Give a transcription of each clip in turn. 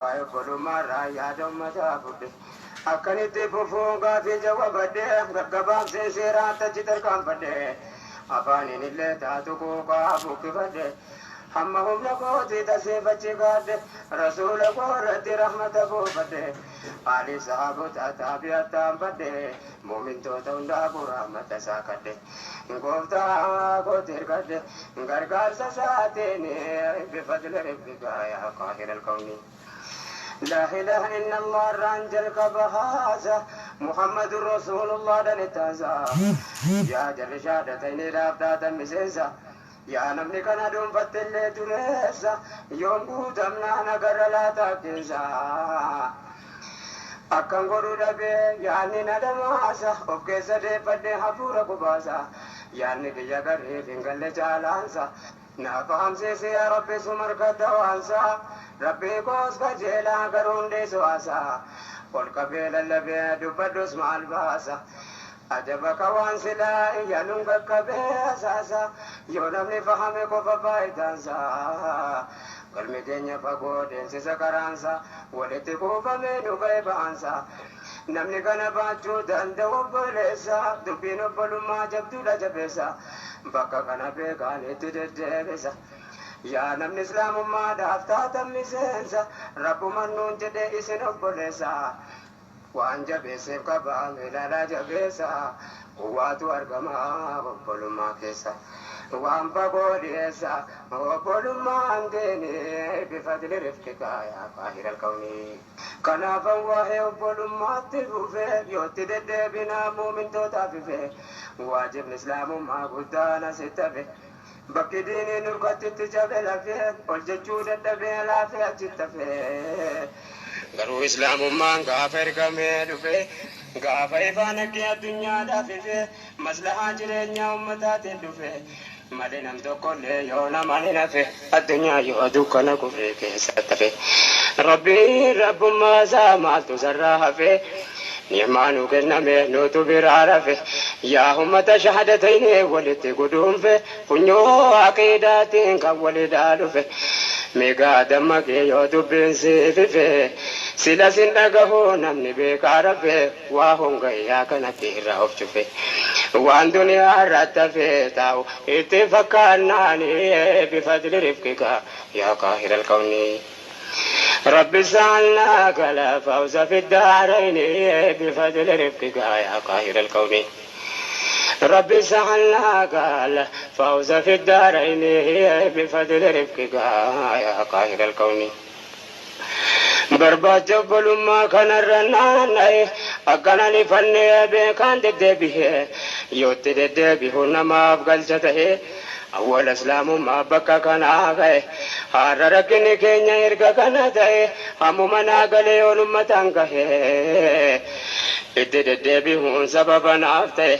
Ay bolumara ya don mata bude akani te fufunga fi jawabade gaggabam se sera ta jitar kan bade afani nille ta tu ko ka bukki bade hamma hum la ko ti ta se bache gade rasul ko rati rahmat ko bade ali sahabu ta tabiata bade mu'min to ta unda ko rahmat sa kade gofta ko tir kade gargar sa saate ne bi fadl rabbika ya qahir al kauni لا إله إلا الله رانجل كبهازا محمد رسول الله دنتازا يا جل شهادتين رابطة مسيسا يا نمني كان دوم فتل تنسا يوم قوتمنا نقر لا تكيسا أكن قرو دبي يعني ندماسا أبكيسا دي فدي حفورة كباسا يعني كي يقري فنقل جالانسا نافهم سيسي يا ربي سمر كتوانسا ربي كوس كجيلا كرون دي سواسا قل كبيل اللبي دبدوس مع الباسا أجبك وانسلا ينونك كبيساسا يونمني فهمي كوفا بايتانسا قلمي كينيا فقو دينسي سكرانسا ولتي كوفا مينو غيبانسا نمني كان باتشو دندو بلسا دبينو بلوما جبدو لجبسا بكا كان بيكاني تددبسا يا نم الإسلام ما دافتا تمسنسا رب من ننجد إسن بلسا وأن جبسك كبام لا جبسا قوات أرقما وبل ما كيسا وأن بقوليسا وبل ما أنتني بفضل رفقك يا قاهر الكون كنا فواه وبل ما تفوفي يوتدد بنا مؤمن توتافي واجب الإسلام ما قدانا ستفي bakki diinii nurkatti jabe lafee ol jechuu dadhabee laafee achitti hafee garuu islaamummaan gaafa ergamee dhufe gaafa ifaan akka addunyaadhaaf ife maslahaa jireenyaa ummataatiin dhufe malee nam tokkollee yoo nama hin hafe addunyaa yoo dukkana kufee keessatti hafe rabbiin rabbummaa isaa maaltu sarraa hafe نعمانو كنمي نوتو برعرفه يا همة شهادتين ولدت قدوم فيه فنيو عقيداتين كولد آلفه ميقا دمك يوتو بنسيف فيه سلا سنقه نمني بيك عرفه واهم غياك نتير رهف فيه وان دنيا رتفه تاو اتفكرناني بفضل رفقك يا قاهر الكوني رب سألناك لا فوز في الدارين بفضل رفقك يا قاهر الكون رب سألناك لا فوز في الدارين بفضل رفقك يا قاهر الكون برباد جبل ما كان الرنان أكنني فني بكان تدبيه يوتي تدبيه نما أفقل جته أول إسلام ما بكى كان آغاي حرركني كينيا إرقا كان تاي همو منا قلي ونمتان كهي إدد بيهون سببا نافتي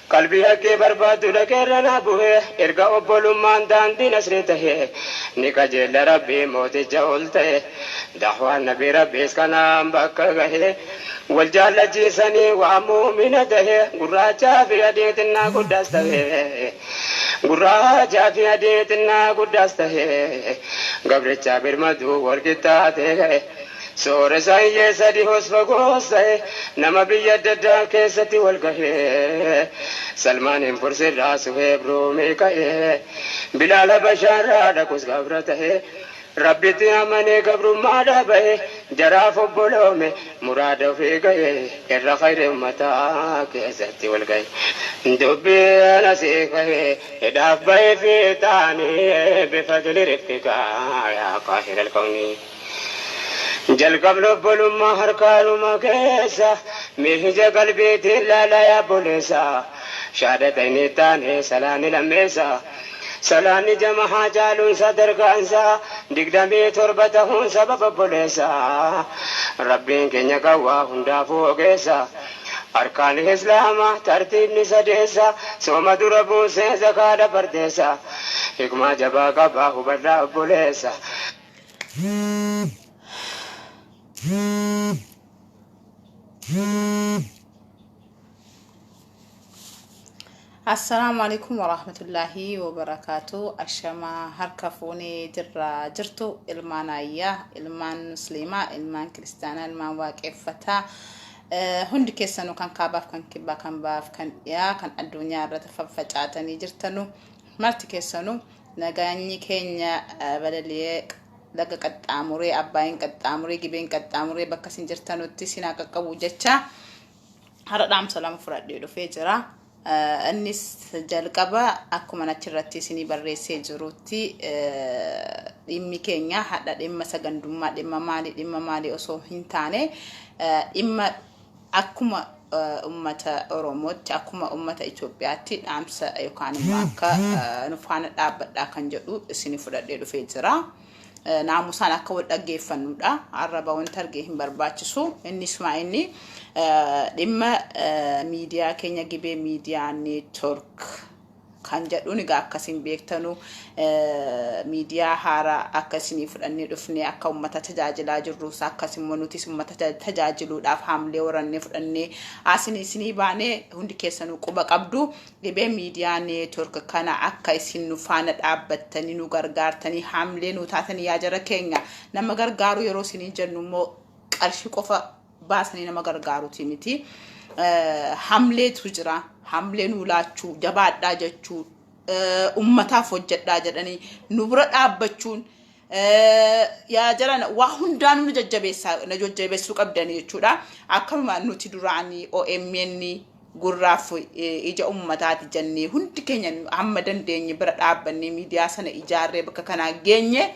قلبي هكي بربادو لكيرنا بوه إرقا أبولو مان دان دي نسرته نكا جيل ربي موتي جولته دعوة نبي ربي اسكنا بكى غهي والجال جيساني وعمو من ده قراجا في أديتنا قدسته قراجا في أديتنا قدسته قبرچا برمدو ورقتاته سور سايي سدي حسفقوسه نما بيدد كيستي والقهي سلمان فرس راسه برومي كاي بلال بشار دكوس قبرته ربي تيامني قبر ما دبه جراف بلومي مراد في قاي كر خير متا كيستي والقهي دبي نسيكه داف بي في تاني بفضل رفقك يا قاهر الكون جل قبل بلوم هركالو مكيسا ميهجا قلبي تلا لا يا بوليسا شهادتين تاني سلاني لميسا سلاني جمع جالون صدر كانسا دقدمي تربتهون سبب بوليسا ربين كنيا قوا هندا فوقيسا أركان الإسلام ترتيب نسديسا سوما دربو سيزا كادا برديسا حكمة جبا قبا هبرا بوليسا السلام عليكم ورحمة الله وبركاته. أشما هركفوني جرتو إلمان أيه إلمان مسلمة إلمان كريستانا إلمان واقف فتا هند كيسانو كان كاباف كان كبا كان باف كان يا كان الدنيا رتففتاتني جرتنو مرت كيسانو نغاني كينيا بدليه لغا قطاموري أباين قطاموري جبين قطاموري بكاسين جرتنو تسينا قبو جچا هردام سلام فرادي دو فيجرا أنيس جالقبا أكو منا ترتي سني بريسي جروتي إمي كينيا حدا إما سجندوما إما مالي أصو هنتاني إما أكما أمة أوروموت أكما أمة إثيوبياتي أمس يكاني معك نفعنا دابد كان جدو سني فرادي دو فيجرا ناموسان أكود أجيفن ودا عربا وانترجيهم برباتشسو إني سمعيني لما ميديا كينيا جيبي ميديا نيتورك كان جدوني جا كاسين بيكتنو ميديا هارا أكاسيني فرني رفني أكاو متى تجاجلا جروس أكاسين منوتيس متى تجاجلو دافهم لورني فرني أسيني باني هندي كيسانو كوبا كابدو جيبي ميديا نيتورك كان أكاسين نفانت أبتني نوغرغارتني حملين وتاتني ياجرا كينيا نما غرغارو يروسيني جنو مو أرشي كوفا باسني نما غرغارو تيميتي حملة تجرا حملة نولاتشو جبات داجتشو أمتا فوجت داجتني نبرة أبتشون يا جران وهندان نججبس لك أبداني تشودا أكمل ما نتدراني أو أميني غراف إجا أمتا تجني هند كينيا عمدن ديني برا أبني ميديا سنة إجارة بكنا جيني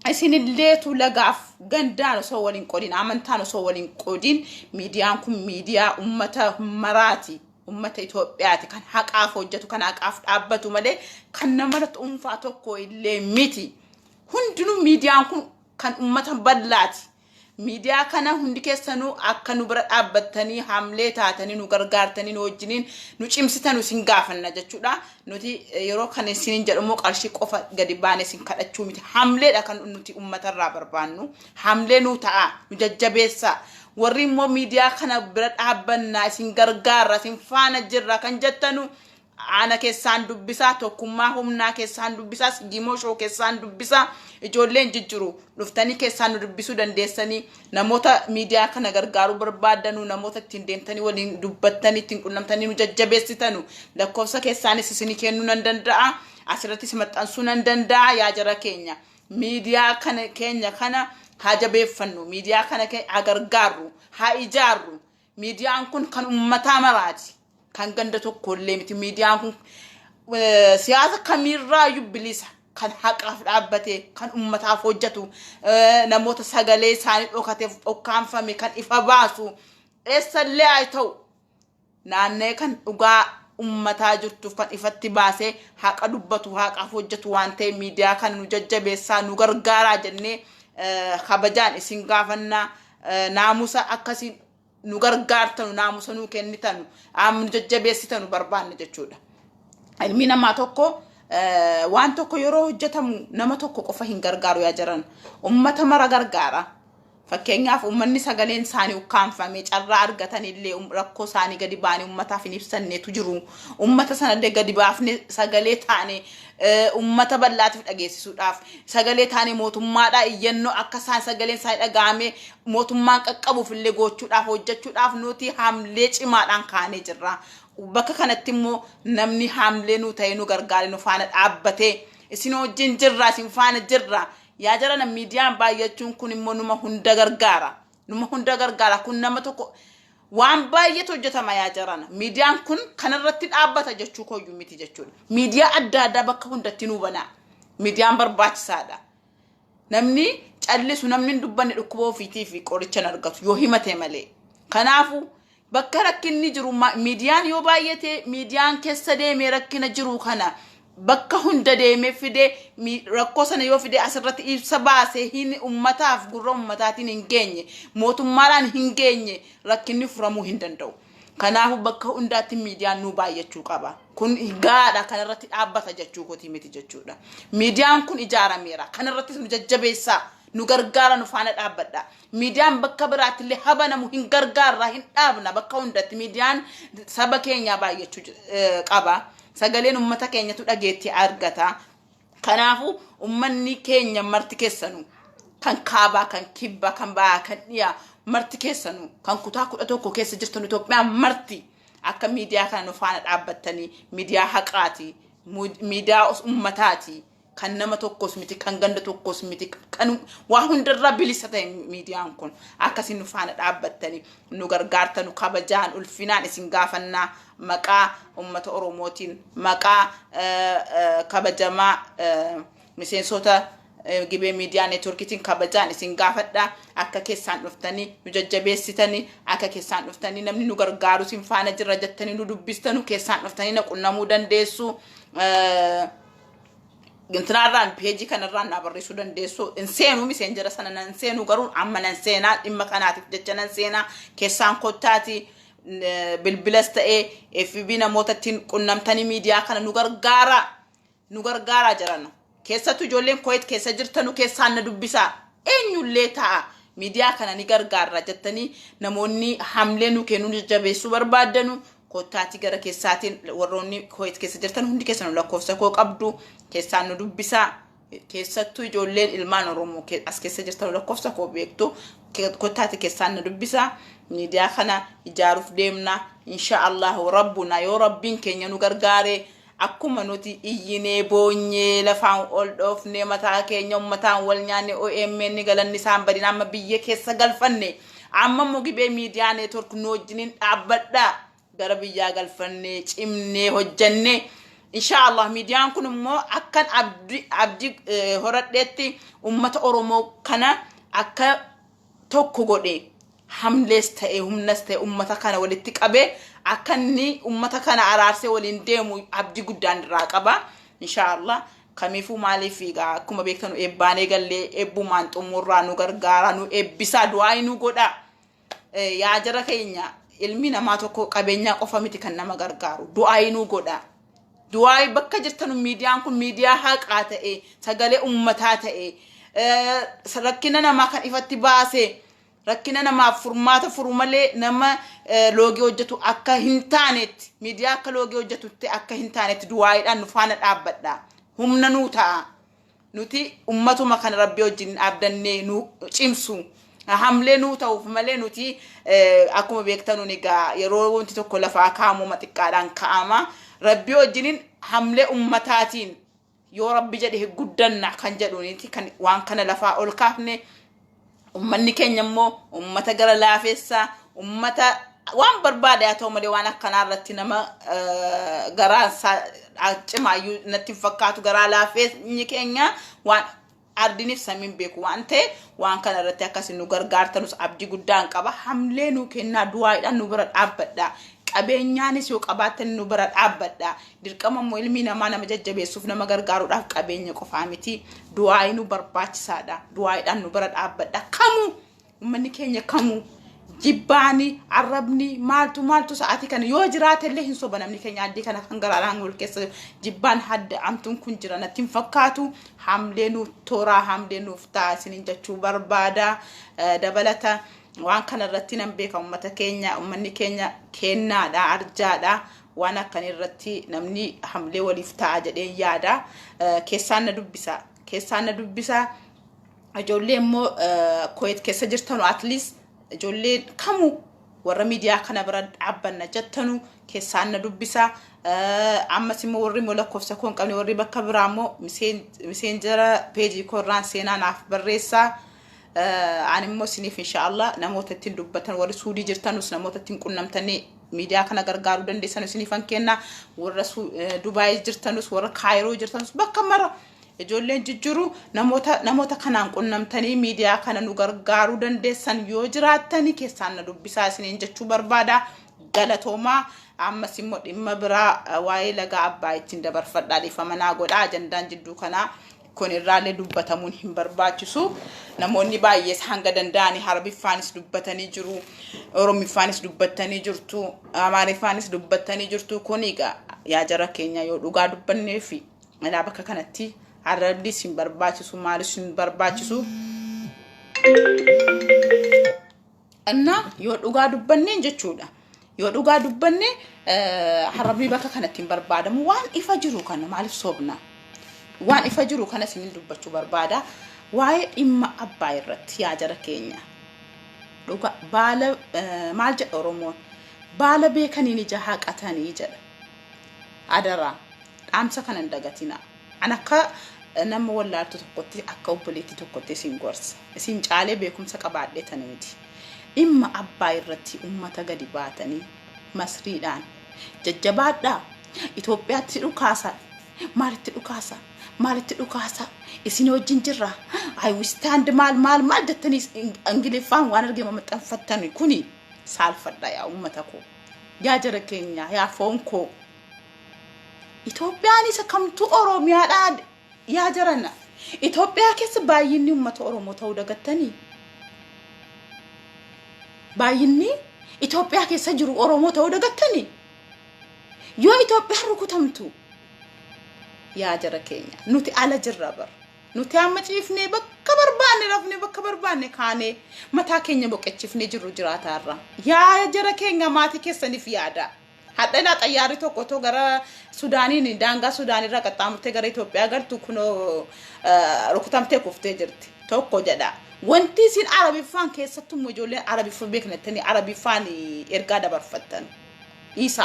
أسين الليتو لقاف غندانو سوالين قودين عمانتانو سوالين قودين ميديانكم ميديا أمتا مراتي أمتا إثيوبياتي كان حق آفوجتو كان حق أبتو مالي كان نمرت أمفاتو كو اللي ميتي هندنو ميديانكم كان أمتا بدلاتي ميديا كان هندي كيسانو أكنو برات أبتني حملة تاتني نوغرغارتني نوجنين نوچيمستانو سنغافن نجاچودا نوتي يرو كان سنين جرمو قرشي قفا غديباني سنكدچو ميتي حملة كان نوتي أمتا رابربانو حملة نوتا نججبيسا وري مو ميديا كان برات أبنا سنغرغار سنفانا جرا كان جتنو أنا كيسان دبسا توكما همنا كيسان دبسا جيموشو كيسان دبسا إجولين ججرو لفتاني كيسان دبسو دندساني نموتا ميديا كنا غرغارو بربادانو نموتا تندنتاني ولين دبتاني تنقلنمتاني نججبسيتانو لكوسا كيساني سسيني كينو نندندا أسرتي سمتانسو نندندا يا جرا كينيا ميديا كنا كينيا كنا حاجة فنو ميديا كنا أغرغارو إجارو ميديا كان أمتا مراتي كان غندتو كل ميت ميديا سياسة كاميرا يبليسا كان حق أبتي كان أمتا فوجتو نموت سجلي ساني أوكاتي أوكام فمي كان إفباسو إسالي عيتو نانه كان أوغا أمتا جرتو كان إفتباسي حق أدبتو حق أفوجتو وانتي ميديا كان نججبسا نغرغارا جنة خبجان إسنغافنا ناموسا أكاسي nugargartanu namusanu kennitanu am jajjabesitanu barbaanne jechuudha ilmi nama tokko waan tokko yeroo hojjetamu nama tokko qofa hin gargaaru yaa jaran ummata mara gargaara fakkeenyaaf ummanni sagaleen saani ukkaanfame carraa argatan illee rakkoo saani gadi baane ummataaf hin ibsanneetu jiru ummata sanadde gadi baafne sagalee taane ummata ballaatiif dhageessisuudhaaf sagalee taane mootummaadhaa iyyannoo akka isaan sagaleen isaa dhagaame mootummaan qaqqabuuf illee gochuudhaaf hojjechuudhaaf nuti hamlee cimaadhaan kaanee jirra bakka kanatti immoo namni hamlee nu ta'e nu gargaare nu faana dhaabbatee isin wajjin jirra isin faana jirra yaa jarana miidiyaan baay'achuun kun immoo numa hunda gargaara kun nama tokko waan baay'eetu hojjetama yaa jarana miidiyaan kun kanarratti dhaabbata jechuu koyyuu miti jechuudha miidiyaa adda addaa bakka hundatti nu bana miidiyaan barbaachisaadha namni callisu namni dubbanne dhukkuboo ofiitii fi qoricha argatu yoo himate malee kanaafu bakka rakkinni jiru miidiyaan yoo baay'ate miidiyaan keessa deemee rakkina jiru kana bakka hunda deemee fide rakkoo sana yoo fide asirratti ibsa baase hin ummataaf gurra ummataatiin hin geenye mootummaadhaan hin geenye rakkinni furamuu hin danda'u kanaafu bakka hundaatti miidiyaan nu baay'achuu qaba kun gaadha kanarratti dhaabbata jechuu kooti miti jechuudha miidiyaan kun ijaarameera kanarratti nu jajjabeessaa nu gargaara nu faana dhaabbadha miidiyaan bakka biraattillee habanamu hin gargaarra hin dhaabna bakka hundatti miidiyaan saba keenya baay'achuu qaba sagaleen ummata keenyatu dhageetti argata kanaafu ummanni keenya marti keessanu kan kaabaa kan kibba kan baa kan dhiyaa marti keessanu kan kutaa kudha tokko keessa jirtan Itoophiyaa marti akka miidiyaa kana nu faana dhaabbattanii miidiyaa haqaati miidiyaa ummataati kan nama tokkos miti kan ganda tokkos miti kan waa hundarra bilisa ta'e miidiyaan kun akkasiin nu faana dhaabbattanii nu gargaartanu kabajaan ulfinaan isin gaafannaa maqaa ummata Oromootiin maqaa kabajamaa miseensota Gibee Media Networkitiin kabajaan isin gaafadha akka keessaan dhuftanii nu jajjabeessitanii akka keessaan dhuftanii namni nu gargaaru isin faana jirra jettanii nu dubbistanu keessaan dhuftanii na qunnamuu dandeessu gintanarraan peejii kanarraan na barreessuu dandeessu inseenu miseenjera sana nan seenu garuu amma nan seenaa dhimma kanaatiif jecha nan seenaa keessaan kottaati bilbilas ta'ee FB namootatti qunnamtanii miidiyaa kana nu gargaara jirana keessattu ijoolleen Kuwait keessa jirtanu keessaan na dubbisaa eenyullee ta'a miidiyaa kana ni gargaarra jettanii namoonni hamlee nu kennu jajjabeessuu barbaadanu kottaati gara keessaatiin warroonni Kuwait keessa jirtan hundi keessan lakkoofsa koo qabdu keessaan nu dubbisaa keessattu ijoolleen ilmaan Oromoo as keessa jirtan lakkoofsa koo beektu kottaati keessaan na dubbisaa miidiyaa kana ijaaruuf deemna inshallah rabbuna yoo rabbiin keenya nu gargaare akkuma nuti iyyinee boonyee lafaan ol dhoofne mataa keenya ummataan wal nyaanne OMN galanni isaan badin amma biyya keessa galfanne amma immoo Gibee Media Network nu wajjiniin dhaabbadha gara biyyaa galfanne cimnee hojjanne inshallah miidiyaan kun immoo akkan abdi horadheetti ummata Oromoo kana akka tokko godhe hamlees ta'e humnas ta'e ummata kana walitti qabe akkanni ummata kana araarsee waliin deemu abdi guddaan irraa qaba inshallah kamiifuu maaliif egaa akkuma beektanu eebbaanee gallee eebbumaan xumurraa nu gargaara nu eebbisaa du'aa nu godha yaa jara keenya ilmi namaa tokko qabeenya qofa miti kan nama gargaaru du'aa nu godha du'aa bakka jirtanu miidiyaan kun miidiyaa haqaa ta'e sagalee ummataa ta'e rakkina namaa kan ifatti baase rakkina namaaf furmaata furu malee nama loogii hojjetu akka hin taanetti miidiyaa akka loogii hojjetutti akka hin taanetti du'aadhaan nu faana dhaabbadha humna nu ta'a nuti ummatuma kan rabbi wajjin abdannee nu cimsu hamlee nu ta'uuf malee nuti akkuma beektanu egaa yeroo wanti tokko lafaa kaamuma xiqqaadhaan kaa'ama rabbi wajjin hamlee ummataatiin yoo rabbi jedhe guddanna kan jedhuuniti kan waan kana lafaa ol kaafne ummanni keenya immoo ummata gara laafessa ummata waan barbaade haa ta'u malee waan akkanaa irratti nama garaa cimaayyuu natti fakkaatu garaa laafessi keenya waan ardiniif samiin beeku waan ta'e waan kana irratti akkasiin nu gargaartanus abdii guddaan qaba hamlee nu kennaa du'aadhaan nu bira dhaabbadha qabeenyaanis yoo qabaatan nu bira dhaabbadha dirqama immoo ilmi namaa nama jajjabeessuuf nama gargaaruudhaaf qabeenya qofaa miti du'aa nu barbaachisaadha du'aadhaan nu bira dhaabbadha kamu ummanni keenya kamu jibbaani arrabni maaltu sa'aatii kana yoo jiraatellee hin soba namni keenya addii kana kan garaadhaan wal keessa jibbaan hadda amtuun kun jira natti hin fakkaatu hamlee nu toraa hamlee nuuf taasinin jechuu barbaada dabalata waan kana irratti nan beeka ummata keenya ummanni keenya kennaadha arjaadha waan akkan irratti namni hamlee waliif ta'a jedhee yaada keessaan na dubbisa ijoollee immoo Kuwait keessa jirtanu at least ijoollee kamu warra miidiyaa kana bira dhaabbanna jettanu keessaan na dubbisa ammas immoo warri lakkoofsa koon qabne warri bakka biraa immoo miseenjera peejii koorraan seenaa naaf barreessaa ani immoo siniif inshallah namoota ittiin dubbatan warri Suudii jirtanus namoota ittiin qunnamtanii miidiyaa kana gargaaruu dandeessan sinifan kenna warra Dubaay jirtanus warra Kaayiroo jirtanus bakka mara ijoolleen jijjiru namoota kanaan qunnamtanii miidiyaa kana nu gargaaruu dandeessan yoo jiraatani keessaan na dubbisaa isiniin jechuu barbaada galatoomaa ammas immoo dhimma biraa waa'ee laga Abbaa ittiin dabarfadhaa dhiifamanaa godhaa ajandaan jidduu kanaa kun irraalee dubbatamuun hin barbaachisu namoonni baay'ee hanga danda'anii Arabiffaanis dubbatanii jiru Oromiffaanis dubbatanii jirtu Amaariffaanis dubbatanii jirtu kun egaa yaa jara keenya yoo dhugaa dubbannee fi bakka kanatti Arabis hin barbaachisu maalis hin barbaachisu እና yoo dhugaa dubbanneen jechuudha yoo dhugaa dubbanne harabni bakka kanatti hin barbaadamu waan ifa jiru kana maaliif soobna waan ifa jiru kana sinin dubbachuu barbaada waa'ee dhimma abbaa irratti yaa jara keenya dhuga baala maal jedha Oromoon baala beekaniin ija haqatanii jedha adara dhaamsa kana hin dagatina an akka nama wallaaltu tokkotti akka obboleetti tokkotti isin gorsa isin caalee beekumsa qabaadheetani miti dhimma abbaa irratti ummata gadi baatanii masriidhaan jajjabaadhaa Itoophiyaatti dhukaasa maalitti dhukaasa isin wajjin jirra I will stand maal jettanii ingiliffaan waan argee maxxanfattani kuni saalfadha yaa ummata ko yaa jara keenya yaa foonko Itoophiyaan isa kamtu Oromiyaadhaan yaa jarana Itoophiyaa keessa baay'inni ummata Oromoo ta'uu dagattanii baay'inni Itoophiyaa keessa jiru Oromoo ta'uu dagattanii yoo Itoophiyaa rukutamtu yaa jara keenya nuti ala jirra bar nuti amma ciifnee bakka barbaanne rafne bakka barbaanne kaane mataa keenya boqechifnee jirru jiraataarra yaa jara keenya maatii keessaniif yaada hadhana xayyaari tokko gara Sudaaniin daangaa Sudaanirra qaxxaamurtee gara Itoophiyaa galtu kunoo rukutamtee kuftee jirti tokko jedha wanti isin arabiffaan keessattuu ijoolleen arabiffaa beeknatanii arabiffaan ergaa dabarfattan isa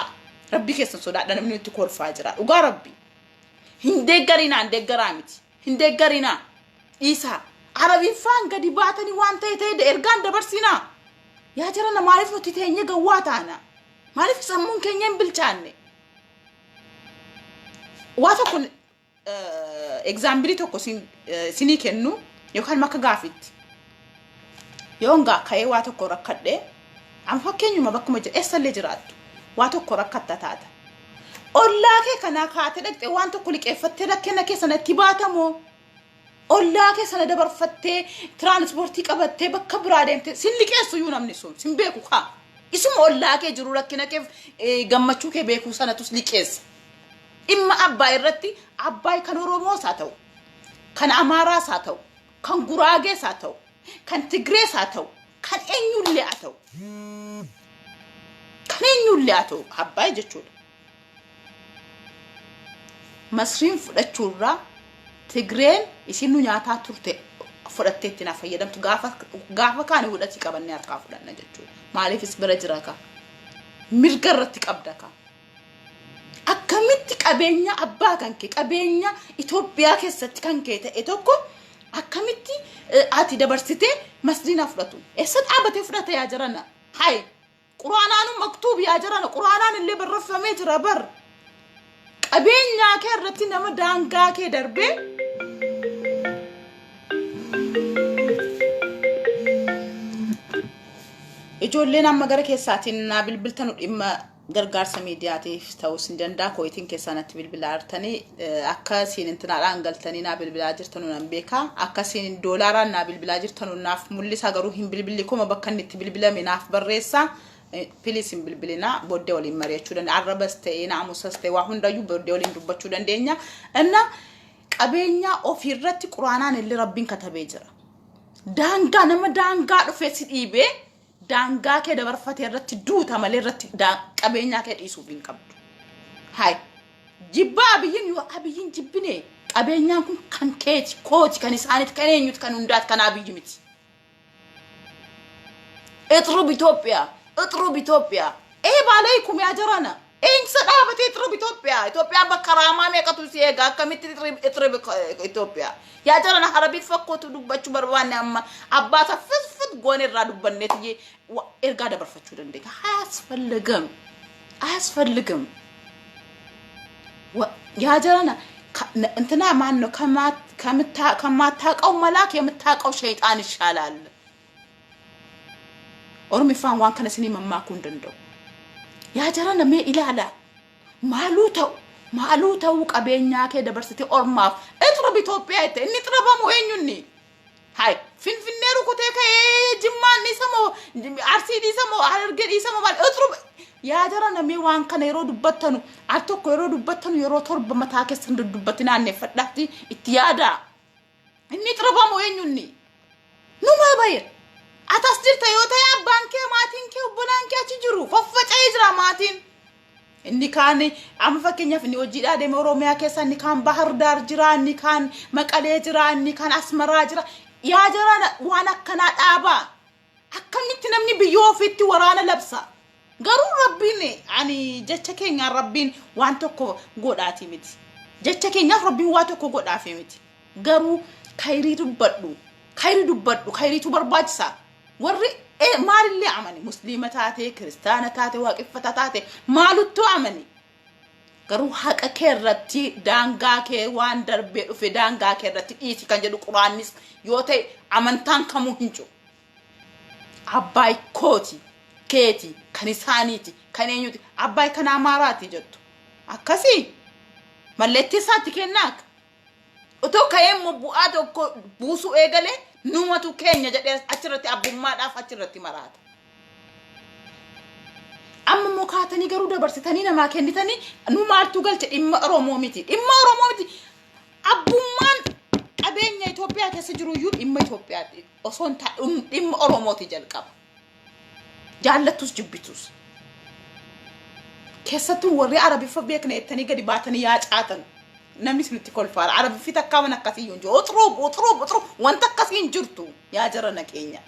rabbi keessan sodaadha namni itti kolfaa jira dhugaa rabbi hindeeggarina isa arabiffaan gadi baatanii waan ta'e ergaan dabarsinaa yaa jara maaliif nuti teenye gawwaa taana maaliif sammuun keenya hin bilchaanne waa tokko example tokko sinii kennu yookaan makka gaafitti yoonga ka'ee waa tokko rakkadhe am fakkeenyuma bakkuma eessallee jiraattu waa tokko rakkatta taata ollaa kee kana kaate dhaqxe waan tokko liqeeffattee rakkina kee sanatti baatamoo ollaa kee sana dabarfattee transportii qabattee bakka biraa deemte sin liqeessu yuu namni sun sin beeku kaa isuma ollaa kee jiru rakkina kee gammachuu kee beeku sanatus liqeessa imma abbaa irratti abbaa kan Oromoos haa ta'u kan Amaaraas haa ta'u kan Guraagees haa ta'u kan Tigrees haa ta'u kan eenyullee haa ta'u abbaa jechuudha Masriin fudhachuurraa Tigreen isin nu nyaataa turte fudhattee itti na fayyadamtu gaafa kaane hudhati qabannee harkaa fudhanna jechuudha maaliifis bira jira ka mirga irratti qabda ka akkamitti qabeenya abbaa kan kee qabeenya Itoophiyaa keessatti kan kee ta'e tokko akkamitti ati dabarsitee masriina fudhatu eessa dhaabatee fudhata yaa jarana hay quraanaanu maktuub yaa jarana quraanaan illee barreeffamee jira bar qabeenya kee irratti nama daangaa kee darbee ijoolleen amma gara keessaatiin na bilbiltanu dhimma gargaarsa miidiyaatiif ta'us hin danda'a kooyitiin keessanatti bilbilaa artanii akka siin intinaadhaan galtanii na bilbilaa jirtanu nan beeka akka siin doolaaraan na bilbilaa jirtanu naaf mul'isa garuu hin bilbilli kuma bakka inni itti bilbilame naaf barreessa please hin bilbilina booddee waliin mari'achuu dandeenya arrabas ta'ee naamusas ta'ee waa hundayyuu booddee waliin dubbachuu dandeenya inna qabeenya ofirratti quraanaan illee rabbiin katabee jira daangaa nama daangaa dhufee si dhiibee daangaa kee dabarfatee irratti duuta malee irratti qabeenyaa kee dhiisuuf hin qabdu hay jibba abiyyin jibbine qabeenyaan kun kan keeti kooti kan isaanitti kan eenyuti kan hundaat kan abiyyi miti اطرب إثيوبيا إيه باليكم يا جرانا إيه صدابة اطرب إثيوبيا بكرامة ميكاتو سيجا كميت اطرب إثيوبيا يا جرانا حربي فكوتو دبچو بربانه أما أباسا فت غوني را دبنه تيجي إرجع دبر فتشو دندك أسفلقم يا جرانا انتنا ما إنه كما تاك أو ملاك يمتاك أو شيطان الشلال أرمي فان وان كان سني مما كون دندو يا جرانا مي إلالا مالوتا وقبينيا كي دبرستي أرماف اطرب إثيوبيا إني تربا موينيوني هاي فين نيرو كوتيك جمان نيسمو عرسي نيسمو عرقل نيسمو اطرب يا جرانا مي وان كان يرو دبتنو عرتوك يرو دبتنو يرو ترب متاكي سند دبتنا عني فتحتي اتيادا إني تربا موينيوني numa bayir atas jirta yoo ta'e abbaan kee maatiin kee obbolaan kee achi jiru faffaca'ee jira maatiin inni kaan amma fakkeenyaaf inni hojiidhaa deeme Oromiyaa keessa inni kaan Bahar Daar jira inni kaan Maqalee jira inni kaan Asmaraa jira yaa jara waan akkanaa dhaabaa akkamitti namni biyyoo ofiitti waraana labsa garuu rabbiin ani jecha keenya rabbiin waan tokko godhaati miti jecha keenyaaf rabbiin waan tokko godhaafi miti garuu khayrii dubbadhu khayriitu barbaachisa warri maalillee amani muslima taate kristaana taate waaqeffata taate maaluttu amani garuu haqa keerratti daangaa kee waan darbee dhufe daangaa keerratti dhiisi kan jedhu quraannis yoo ta'e amantaan kamuu hin jiru abbaay kooti keeti kan isaaniiti kan eenyuti abbaay kan amaaraati jettu akkasii malleetti isaatti kennaak otoo ka'eemmoo bu'aa tokko buusuu eegalee numatu keenya jedhee achirratti abbummaadhaaf achirratti maraata amma mokaatanii garuu dabarsitanii namaa kennitanii nu maaltu galche dhimma Oromoo miti abbummaan qabeenya Itoophiyaa keessa jiru iyyuu dhimma Itoophiyaati osoo dhimma Oromooti jalqaba jaallattus jibbitus keessattuu warri Arabiffa beekna ettanii gadi baatanii yaa caatan namni sinitti kolfaara Arabiffi takkaa waan akkasii yoo jiru oxroo wanta akkasii hin jirtu yaa jarana keenya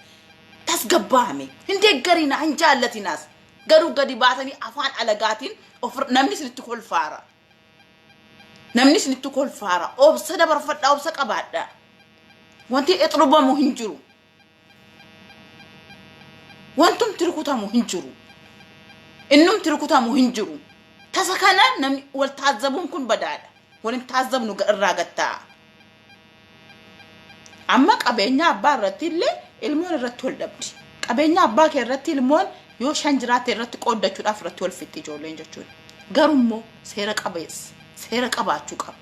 tasgabbaame hin deeggarina hin jaallatinaas garuu gadi baatanii afaan alagaatiin namni sinitti kolfaara obsa dabarfadhaa obsa qabaadhaa wanti exrubamu hin jiru wantum tirkutamu hin jiru innum tirkutamu hin jiru tasa kana namni wal taazzabuun kun badaadha wal taazzabnu irraa gattaa amma qabeenya abbaa irratti illee ilmoon irratti wal dhabdi qabeenya abbaa kee irratti ilmoon yoo shan jiraate irratti qoodachuudhaaf irratti wal fitti ijoolleen jechuudha garummoo seera qabaachuu qaba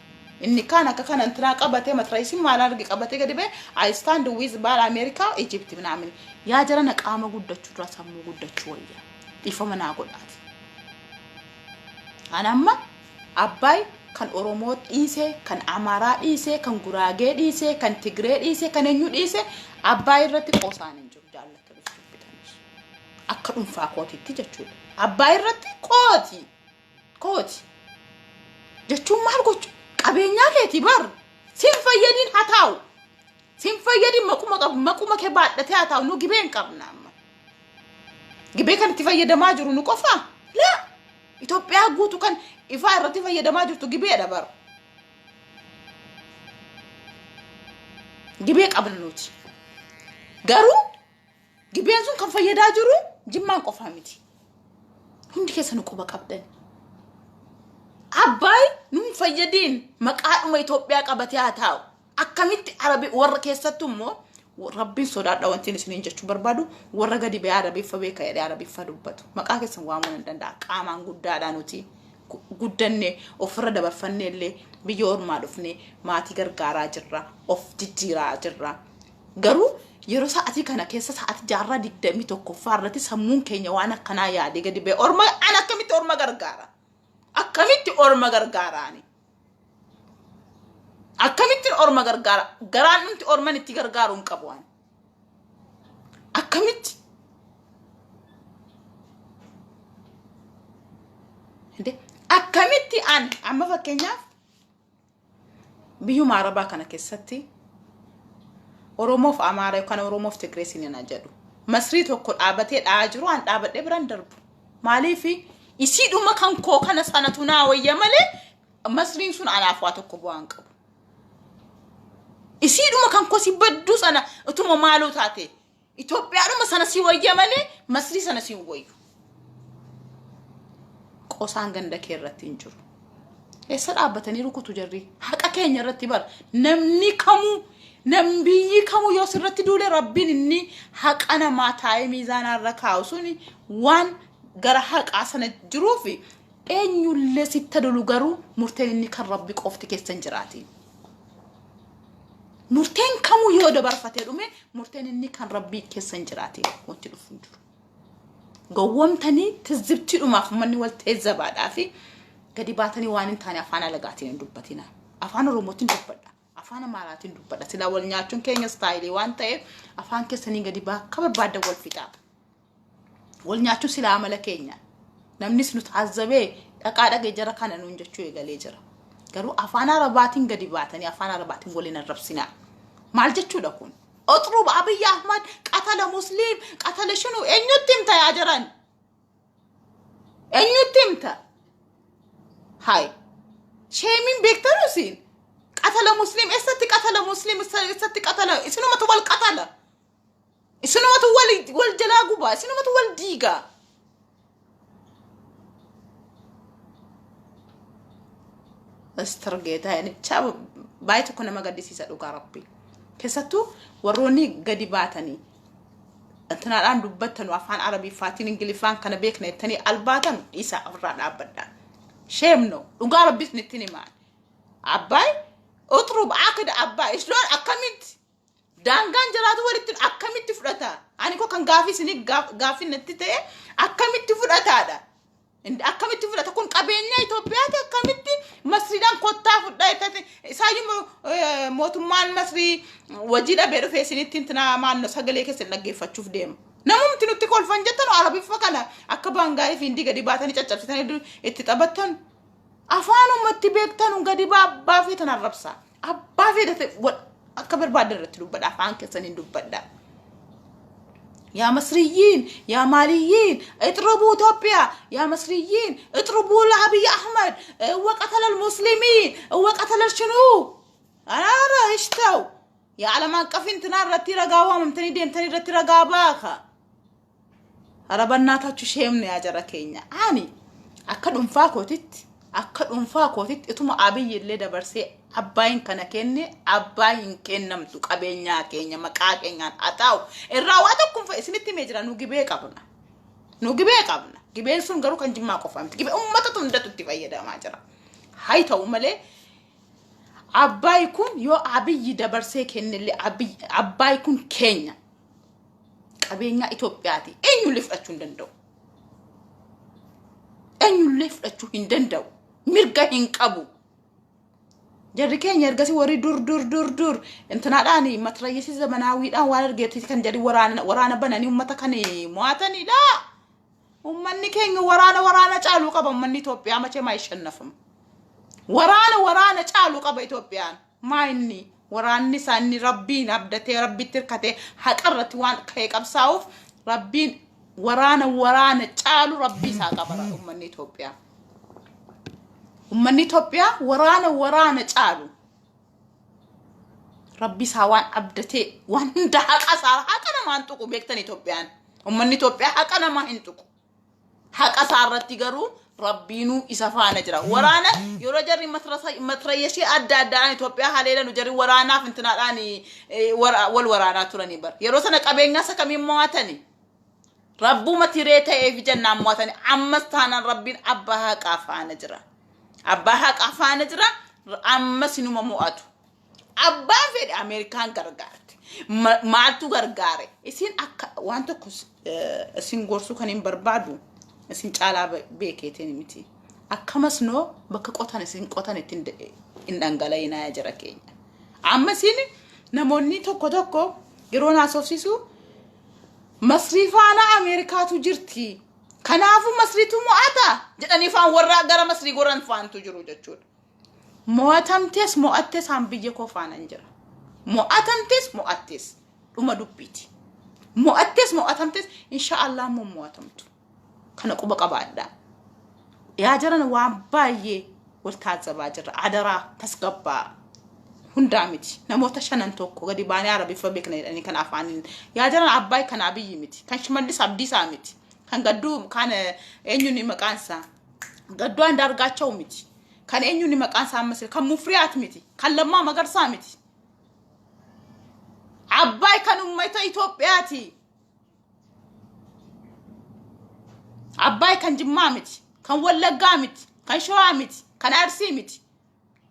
inni kaan akka kana intra qabatee matraayisiin maal argi qabatee gadi bee I stand with bal America Egypt binaamin yaa jarana qaama guddachuu dura sammuu guddachuu wayya ifama naa godhaati anamma abbaay kan Oromoo dhiise kan Amaaraa dhiise kan Guraagee dhiise kan Tigree dhiise kan eenyu dhiise abbaay irratti qoosaan hin jiru jaallata dhufu akka dhuunfaa kootiitti jechuudha abbaay irratti kooti jechuun maal gochu qabeenyaa keetii bar sin fayyadin hataa'u sin fayyadin maquma kee baadhatee hataa'u nu gibeen qabna amma gibee kan itti fayyadamaa jiru nu qofa la Itoophiyaa guutuu kan ifaa irratti fayyadamaa jirtu gibeedha bar gibee qabna nuti garuu gibeen sun kan fayyadaa jiru jimmaan qofa miti hundi keessa nu quba qabdan abbaay nun fayyadin maqaadhuma Itoophiyaa qabatee haa taa'u akkamitti arabi warra keessattu immoo rabbiin sodaadha wanti isin jechuu barbaadu warra gadi bee Arabiffa beeka jedhee Arabiffa dubbatu maqaa keessan waamuu hin danda'a qaamaan guddaadha nuti guddanne ofirra dabarfannee illee biyya ormaa dhufne maatii gargaaraa jirra of jijjiiraa jirra garuu yeroo sa'atii kana keessa sa'atii jaarraa 21 faarratti sammuun keenya waan akkanaa yaade gadi bee orma an akkamitti orma gargaaraani akkamitti orma gargaara garaan nuti orman itti gargaaru hin qabu waan akkamitti akkamitti an amma fakkeenyaaf biyyuma Arabaa kana keessatti Oromoof Amaaraa yookaan Oromoof Tigree sinina jedhu Masrii tokko dhaabatee dhaa jiru an dhaabadhee biraan darbu maaliif isiidhuma kan koo kana sanatu naa wayya malee Masriin sun anaaf waa tokko bu'aan qabu isiidhuma kan koo si baddu sana utuma maaloo taate Itoophiyaadhuma sana si wayya malee Masrii sana si wayyu qosaan ganda kee irratti hin jiru eessa dhaabbatanii rukutu jarri haqa keenya irratti bar namni kamuu yoo sirratti duule rabbiin inni haqa namaa taa'ee miizaanarra kaa'u suni waan gara haqaa sana jiruufi eenyullee sitta dolu garuu murteen inni kan rabbi qofti keessan jiraati murteen kamuu yoo dabarfatee dhume murteen inni kan rabbi keessan jiraati wanti dhufu jiru gowwamtanii tizibti dhumaaf manni wal teezzabaadhaa fi gadi baatanii waan hin taane afaan alagaatiin dubbatina afaan Oromootiin dubbadha afaan Amaaraatiin dubbadha sila wal nyaachuun keenya staayilii waan ta'eef afaan keessanii gadi bakka barbaadda wal fixaa wal nyaachuun sila amala keenya namni nu taazabee dhaqaa dhaqee jara kana nuun jechuu eegalee jira garuu afaan Arabaatiin gadi baatanii afaan Arabaatiin waliin arrabsinaa maal jechuudha kun اطلب أبي أحمد قتل مسلم قتل شنو أنيو تمتا يا جران أنيو تمتا هاي شيمين بيكتروسين قتل مسلم استي قتل مسلم استي قتل اسنو ما تول قتل اسنو ما تول والجلاغوبا اسنو ما تول ديغا استرجيتها يعني شاب بايتو كنا ما قدسي سدوغا ربي كساتو وروني قدي باتني انتنا الان دبتن وافان عربي فاتين انجليفان كان بيكنا التاني الباتن إيسا أفراد أبدا شيمنو دوغا ربي سنتيني مان أباي اطرب عقد أباي شلون أكمت دانغان جراتو وريتن أكمت تفرطا أنا كو كان غافي سني غافي نتيتي أكمت تفرطا دا أكمت تفرطا كون قبينيا إثيوبيا أكمت مسريدان كوتا فدايتاتي سايم موتمان مسري وجيدا بيرو فيسيني تنتنا مان سغلي كسل نغيفچوف ديم نمم تنوتي كول فنجتن عربي فكنا اكبان غاي فيندي غدي باتني چچچتني اتتبتن افانو متبيكتن غدي بابا في تنربسا ابا في اكبر بادرتلو بدا فان كسن ندبدا يا مصريين يا ماليين اضربوا إثيوبيا يا مصريين اضربوا لأبي أحمد وقتل المسلمين وقتل شنو أنا اشتو يا على ما كفين تنار رتي رقاوا ممتني دين تني رتي رقاباها ربنا تاچو شيمني يا جرا كينيا اني اكد انفاكوتت اتما ابي اللي دبرسي أباين كنا كني أباين كنم تو كابينيا كينيا مكاكينيا أتاو الراواتكم في سنتي مجرا نوجبه كابنا جبين سون غرو كان جمع كفام تجيب أمتهم ده تتفايد ده ما جرا هاي تو ملء أبايكون يو أبي يدبرسي كن اللي أبايكون كينيا كابينيا إثيوبياتي أين يلف أتشون دندو مرجع هنكابو جري كين يرجسي وري دور انتنا داني متريسي زمناوي دا وارجيتي كان جري ورانا بناني امتكني مواتني لا امني كين ورانا چالو قبا مني إثيوبيا ما ما يشنفم ورانا چالو قبا إثيوبيا ما اني وراني ساني ربين ابدتي ربي تركته حقرت وان كيقبساوف ربين ورانا چالو ربي ساقبا امني إثيوبيا ومني إثيوبيا ورانا چالو ربي ساوان عبدتي وان ده حقنا ما انتقو بيكتن إثيوبيان ومني إثيوبيا حقنا ما انتقو حق سارتي غرو ربينو إسفانا جرا ورانا يرجري متريشي أدى إثيوبيا حاليلا نجري ورانا فانتنا راني ورانا تراني بر يروسنا قبينا سكمي مواتني ربو متريتا في جنة مواتني عمستانا ربين أباها قافانا جرا أباها قافانا جرا أما سنو ممواتو أبا في أمريكان غرغارت مالتو غرغاري إسين وانتو كس إسين غورسو كانين بربادو إسين تعالى بيكيتين متي أكمسنو بك قطان إسين قطان إندانغالاينا جرا كينيا أما سيني نموني توكو يرونا سوسيسو مصريفانا أمريكاتو جرتي كنافو مصريتو مؤتا جداني فان ورا غرا مصري غوران فان تجرو جچول مؤتس هم بيجيكو فان انجرا مؤتس دوما دوبيتي مؤتس ان شاء الله مؤتمتو كنا قبقا بعدا يا جران وان باي والتازبا جرا عدرا تسقبا هندامتي نموت شنن توكو غدي باني عربي فبيكنا يعني كان افانين يا جران عباي كان ابي يمتي كان شمالي سابدي سامتي كان قدوم كان انيوني مكانسا قدو اندارغاچو متي كان انيوني مكانسا مسل كان مفريات متي كان لما مغرسا متي عباي كان اميتا إثيوبياتي عباي كان جمامتي كان ولغا متي كان شوا متي كان ارسي متي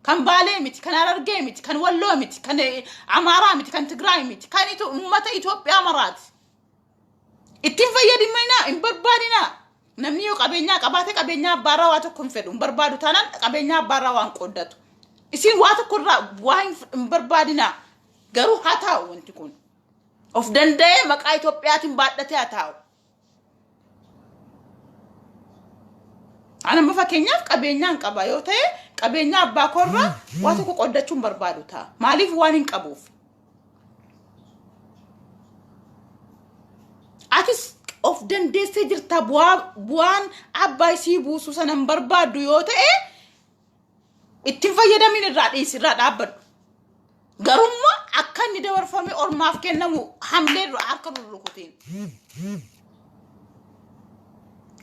كان بالي متي كان ارغي متي كان ولو متي كان عمارا متي كان تግራይ متي كان امتا إثيوبيا مرات اتفيد مينا امبربادنا نمنيو قبينا قباته قبينا باراواتو كونفدو امبربادو تانان قبينا باراوان قودتو isin waata kurra waan barbaadina garuu hataa wanti kun of danda'e maqaa Itoophiyaatiin baadhatee hataa ana mafakeenyaaf qabeenyaan qaba yoo ta'e qabeenya abbaa korra waata ku qoddachuun barbaadu taa maaliif waan hin qabuuf atis of dandeessee jirta bu'aan abbaa isii buusu sanan barbaadu yoo ta'e ittiin fayyadamin irraa dhiisirraa dhaabbadhu garummaa akka inni dabarfame ormaaf kennamu hamlee harka rukutiin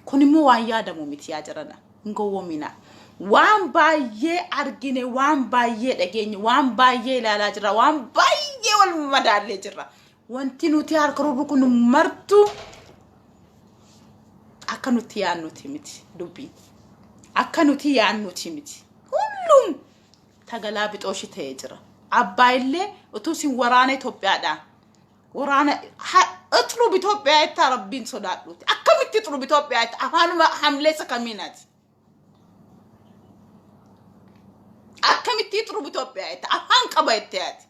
kun immoo waan yaadamu miti yaa jarana ngowwomina waan baay'ee argine waan baay'ee dhageenye waan baay'ee ilaalaa jirra waan baay'ee wal madaallee jirra wanti nuti harka rukunu martu akka nuti yaannuti miti dubbi akka nuti yaannuti miti ሁሉም ተገላብጦሽ ተይጅራ አባይሌ እቱሲን ወራኔ ኢትዮጵያዳ ወራኔ እጥሩ ኢትዮጵያ አይታረብኝ ሶዳሉት አከምት ጥሩ ኢትዮጵያ አይታ አፋኑ ሐምሌስ ከሚናት አከምት ጥሩ ኢትዮጵያ አይታ አፋን ቀባይተያት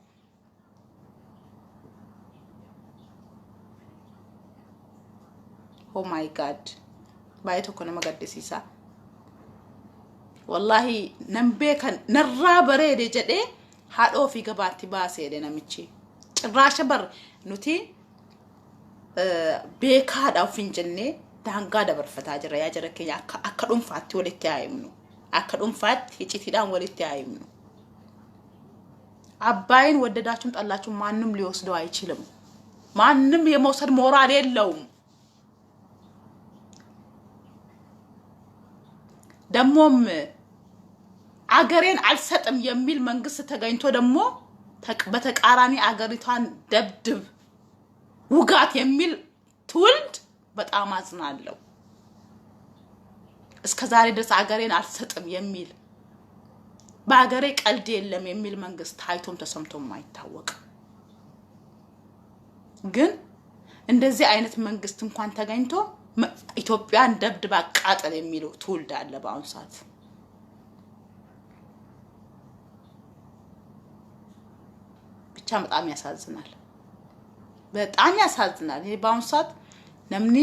ኦ ማይ ጋድ ባይቶ ኮነ መገደሲሳ والله نمبيكن نرا بريد جدي هادو في غباتي باسيده نمچي ጭራሽ በር ኑቲ ቤካ ዳው ፍንጀኔ ዳንጋ ደበርፈታ ጅራ ያጀረከኝ አከዱም ፋቲ ወለተ አይምኑ አከዱም ፋት ይጭቲዳን ወለተ አይምኑ አባይን ወደዳችሁም ጠላችሁ ማንንም ሊወስደው አይችልም ማንንም የመውሰድ ሞራል የለውም ደሞም አገሬን አልሰጥም የሚል መንግስት ተገኝቶ ደሞ በተቃራኒ አገሪቷን ደብድብ ውጋት የሚል ትውልድ በጣም አዝናለሁ እስከዛሬ ድረስ አገሬን አልሰጥም የሚል በአገሬ ቀልድ የለም የሚል መንግስት ታይቶም ተሰምቶም አይታወቅ ግን እንደዚህ አይነት መንግስት እንኳን ተገኝቶ ኢትዮጵያን ደብድባ ቃጠል የሚለው ትውልድ አለ በአሁን ሰዓት ብቻ በጣም ያሳዝናል በጣም ያሳዝናል ይሄ በአሁን ሰዓት ነምኒ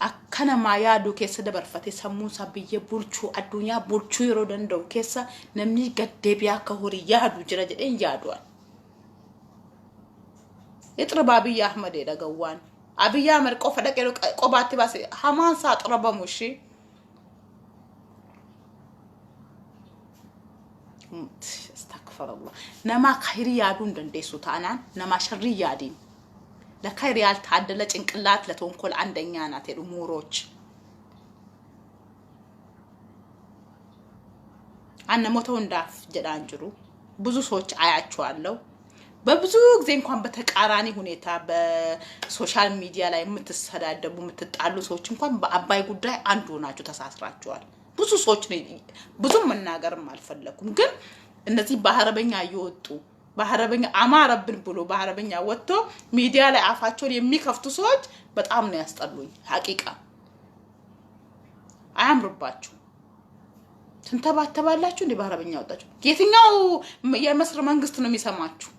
አከነ ማያዱ ከሰ ደበርፈቴ ሰሙን ሳብዬ ቡልቹ አዱኛ ቡልቹ ይሮደንደው ከሰ ነምኒ ገደቢያ ከሆሪ ያዱ ጅረጀን ያዱዋል የጥረባብይ አህመድ ደገዋን አብያ መርቆ ፈደቀ ቆባቲ ባስ ሐማንሳ ጥረበሙሺ استغفر الله نما خير يادو እንደንደሱ ታና ነማ ሸሪ ያዲን ለخير ያልታደለ ጭንቅላት ለተንኮል አንደኛ ናት ሄዱ ሙሮች አነ ሞተው እንዳፍ ጀዳንጅሩ ብዙ ሰዎች አያቸዋለሁ በብዙ ጊዜ እንኳን በተቃራኒ ሁኔታ በሶሻል ሚዲያ ላይ የምትሰዳደቡ የምትጣሉ ሰዎች እንኳን በአባይ ጉዳይ አንዱ ናችሁ ተሳስራችኋል ብዙ ሰዎች ብዙ መናገርም አልፈለኩም ግን እነዚህ በአረበኛ ይወጡ በአረበኛ አማረብን ብሎ በአረበኛ ወጥቶ ሚዲያ ላይ አፋቸውን የሚከፍቱ ሰዎች በጣም ነው ያስጠሉኝ ሐቂቃ አያምርባችሁ ትንተባተባላችሁ እንደ በአረበኛ ወጣችሁ የትኛው የመስር መንግስት ነው የሚሰማችሁ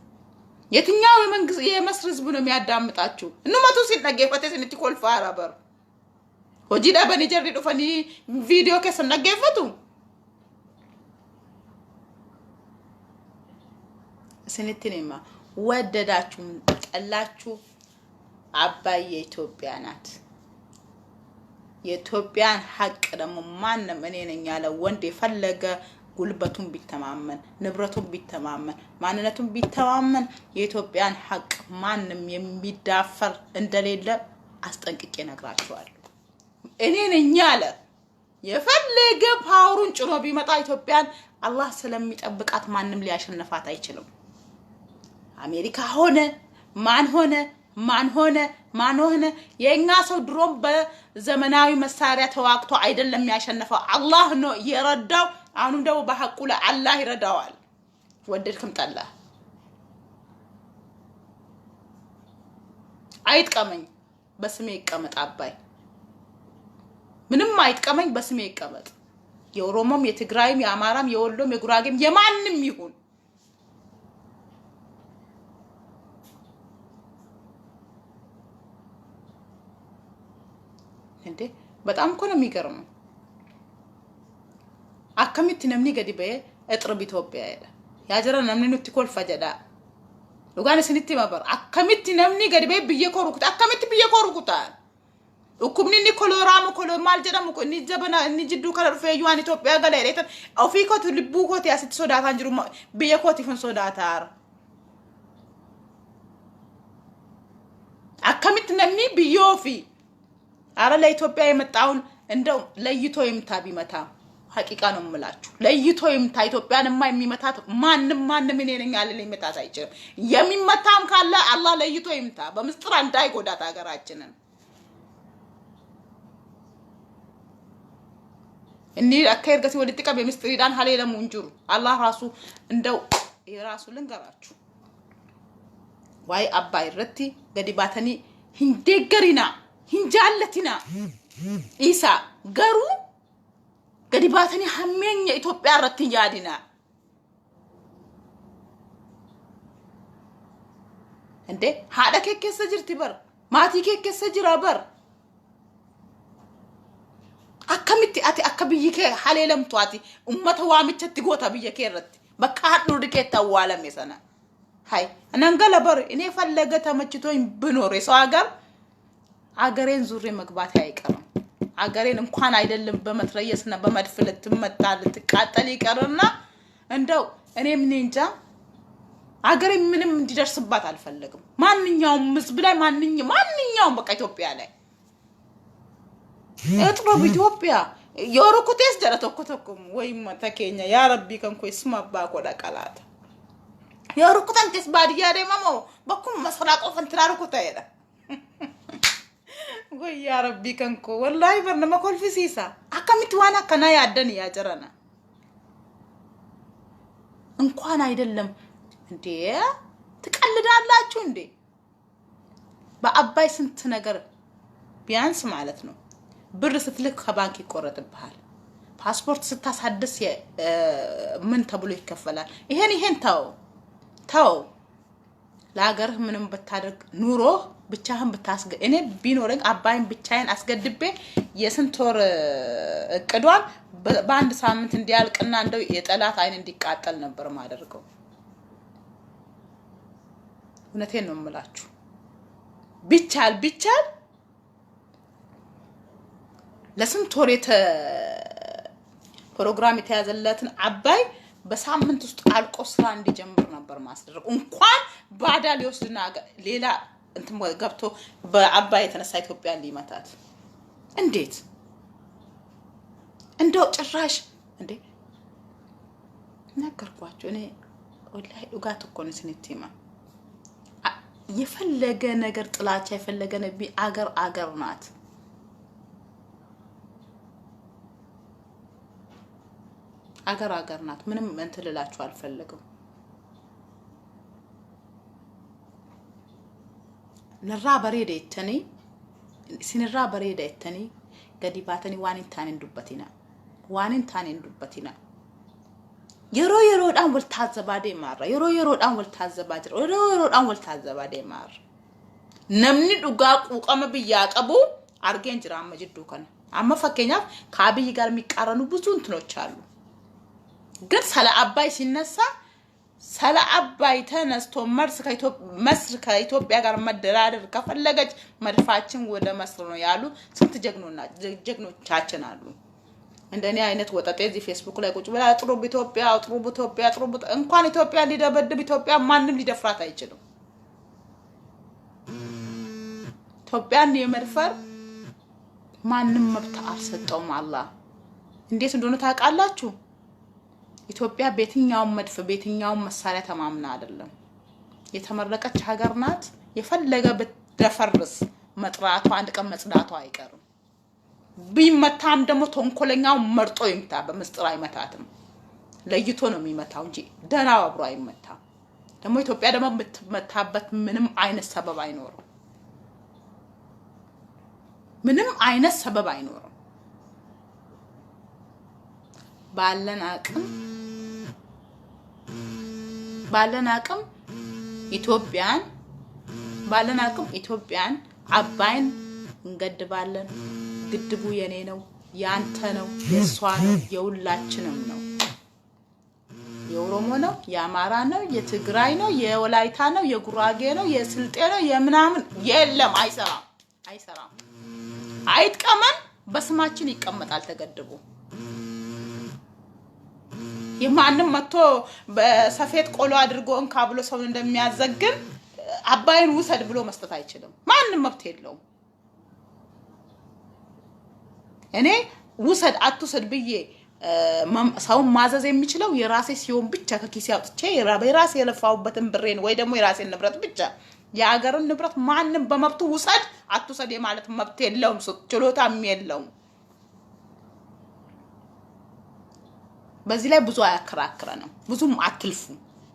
የትኛው መንግስት የመስር ህዝብ ነው የሚያዳምጣችሁ እንመቱ ሲነገፈተ ሲንቲኮል ፋራበር ሆጂዳ በኒጀር ዲዱፈኒ ቪዲዮ ከሰነገፈቱ ስንትኔማ ወደዳችሁ ጠላችሁ አባይ የኢትዮጵያ ናት የኢትዮጵያን ሐቅ ደግሞ ማንንም እኔ ነኝ ያለ ወንድ የፈለገ ጉልበቱን ቢተማመን ንብረቱን ቢተማመን ማንነቱን ቢተማመን የኢትዮጵያን ሐቅ ማንንም የሚዳፈር እንደሌለ አስጠንቅቄ ነግራችኋለሁ እኔ ነኝ ያለ የፈለገ ፓወሩን ጭኖ ቢመጣ ኢትዮጵያን አላህ ስለሚጠብቃት ማንንም ሊያሸንፋት አይችልም አሜሪካ ሆነ ማን ሆነ የኛ ሰው ድሮም በዘመናዊ መሳሪያ ተዋቅቶ አይደለም ያሸነፈው አላህ ነው የረዳው አሁንም ደግሞ በሐቁ ላይ አላህ ይረዳዋል ወደድክም ጠላ አይጥቀመኝ በስሜ ይቀመጥ አባይ ምንም አይጥቀመኝ በስሜ ይቀመጥ የኦሮሞም የትግራይም የአማራም የወሎም የጉራጌም የማንም ይሁን እንዴ በጣም እኮ ነው የሚገርመው አከሚት ነምኒ ገዲ በየ እጥርብ ኢትዮጵያ ያለ ያጀራ ነምኒ ኑት ኮልፋ ጀዳ ኡጋን ስንት ማበር አከሚት ነምኒ ገዲ በየ ብየኮሩኩት አከሚት ብየኮሩኩታ ukumni ni koloramu kolo mal jedam ko ni jabana ni jiddu kala fe yuan Ethiopia gale retan ofi ko tulibbu ko ti asit sodata njiru biye ko ti fun sodata akamit namni biyofi ara la Ethiopia የመጣውን እንደው ለይቶ ይምታ ቢመታ ሐቂቃ ነው የምላችሁ ለይቶ ይምታ ኢትዮጵያንማ የሚመታት ማንም እኔ ነኝ አለ ለይመታት አይችልም የሚመታም ካለ አላህ ለይቶ ይምታ በምስጥር እንዳይጎዳት ሀገራችንን እንዴ አከር ገሲ ወደ ጥቃ በምስጥሪዳን ሐሌለ ሙንጁሩ አላህ ራሱ እንደው የራሱ ልንገራችሁ ዋይ አባይ ረቲ ገዲባተኒ hindegerina hinjallatina isa garu gadibatani hammenya Ethiopia ratti yadina ende hada kekessa jirti bar mati kekessa jira bar akamitti ati akabiyike halelam twati ummata wamichatti gota biyike ratti bakka haddu diketa walame sana hay anangala bar ine fallega tamachitoy binore so አገሬን ዙሬ መግባት አይቀርም አገሬን እንኳን አይደለም በመትረየስና በመድፍለት መጣል ተቃጠል ይቀርና እንደው እኔ ምን እንጃ አገሬ ምንም እንዲደርስባት አልፈልግም ማንኛውም ህዝብ ላይ ማንኛውም በቃ ኢትዮጵያ ላይ እጥሮብ ኢትዮጵያ የወርኩቴስ ደረተኮተኩም ወይ መተከኛ ያ ረቢ ከንኮ ይስማባ ቆዳ ቃላት የወርኩታንተስ ባዲያ ደማሞ በኩም መስራቆ ፈንትራርኩታ ይላ ወይ ያ ረቢ ከንኮ ወላሂ በርነማ ኮልፊሲሳ አከሚት ዋና ከና ያደን ያጀራና እንኳን አይደለም እንዴ ትቀልዳላችሁ እንዴ በአባይ ስንት ነገር ቢያንስ ማለት ነው ብር ስትልክ ከባንክ ይቆረጥብሃል ፓስፖርት ስታሳድስ ምን ተብሎ ይከፈላል ይሄን ታው ለሀገር ምንም በታደርግ ኑሮ ብቻህን በታስገ እኔ ቢኖረኝ አባይን ብቻዬን አስገድቤ የስንቶር እቅዷን በአንድ ሳምንት እንዲያልቅና እንደው የጠላት አይን እንዲቃጠል ነበር ማደርገው እውነቴን ነው የምላችሁ ቢቻል ለስንቶር ፕሮግራም የተያዘለትን አባይ በሳምንት ውስጥ አልቆ ስራ እንዲጀምር ነበር ማስደረግ እንኳን ባዳ ሊወስድና ሌላ እንት ገብቶ በአባይ የተነሳ ኢትዮጵያ ሊመታት እንዴት እንደው ጭራሽ እንዴ ነገርኳችሁ እኔ ወላሂ ዱጋት እኮ ነው ስንቲማ የፈለገ ነገር ጥላቻ የፈለገ ነቢ አገር ናት አገር ናት ምንም እንትልላችሁ አልፈልግም ነራ በሬደተኒ ሲንራ በሬደተኒ ገዲባተኒ ዋኒንታን እንዱበቲና የሮዳን ወልታዘባዴ ማራ የሮዳን ወልታዘባዴ ማራ ነምኒ ዱጋ ቁቀመ ብያቀቡ አርጌን ጅራ መጅዱ ከነ አማ ፈከኛፍ ካቢይ ጋር የሚቃረኑ ብዙ እንትኖች አሉ ግን ሰለ አባይ ሲነሳ ሰለ አባይ ተነስቶ መስር ከኢትዮጵያ ጋር መደራደር ከፈለገች መድፋችን ወደ መስር ነው ያሉ ስንት ጀግኖቻችን አሉ እንደኔ አይነት ወጣጤ እዚህ ፌስቡክ ላይ ቁጭ ብላ ጥሩ ኢትዮጵያ እንኳን ኢትዮጵያ ሊደበድብ ኢትዮጵያ ማንንም ሊደፍራት አይችልም ኢትዮጵያን የመድፈር ማንንም መብት አልሰጠውም አላህ እንዴት እንደሆነ ታውቃላችሁ ኢትዮጵያ በየትኛው መድፍ በየትኛው መሳሪያ ተማምና አይደለም የተመረቀች ሀገር ናት የፈለገ በደፈርስ መጥራቷ አንድ ቀን መጽዳቷ አይቀርም ቢመታም ደግሞ ተንኮለኛው መርጦ ይምታ በመስጥር አይመታትም ለይቶ ነው የሚመታው እንጂ ደናው አብሮ አይመታም ደግሞ ኢትዮጵያ ደግሞ የምትመታበት ምንም አይነት ሰበብ አይኖርም ባለን አቅም ኢትዮጵያን አባይን እንገድባለን። ግድቡ የኔ ነው፣ ያንተ ነው፣ የሷ ነው፣ የሁላችንም ነው። የኦሮሞ ነው፣ የአማራ ነው፣ የትግራይ ነው፣ የወላይታ ነው፣ የጉራጌ ነው፣ የስልጤ ነው፣ የምናምን የለም። አይሰራም። አይጥቀመን። በስማችን ይቀመጣል ተገድቦ። የማንም መጥቶ በሰፌት ቆሎ አድርጎ እንካ ብሎ ሰውን እንደሚያዘግን አባይን ውሰድ ብሎ መስጠት አይችልም። ማንም መብት የለውም። እኔ ውሰድ አትውሰድ ብዬ ሰውን ማዘዝ የሚችለው የራሴ ሲሆን ብቻ ከኪሴ አውጥቼ የራሴ የለፋውበትን ብሬን ወይ ደግሞ የራሴን ንብረት ብቻ። የአገርን ንብረት ማንም በመብቱ ውሰድ አትውሰድ የማለት መብት የለውም፣ ችሎታም የለውም። በዚህ ላይ ብዙ አያከራክረንም፣ ብዙም አትልፉ።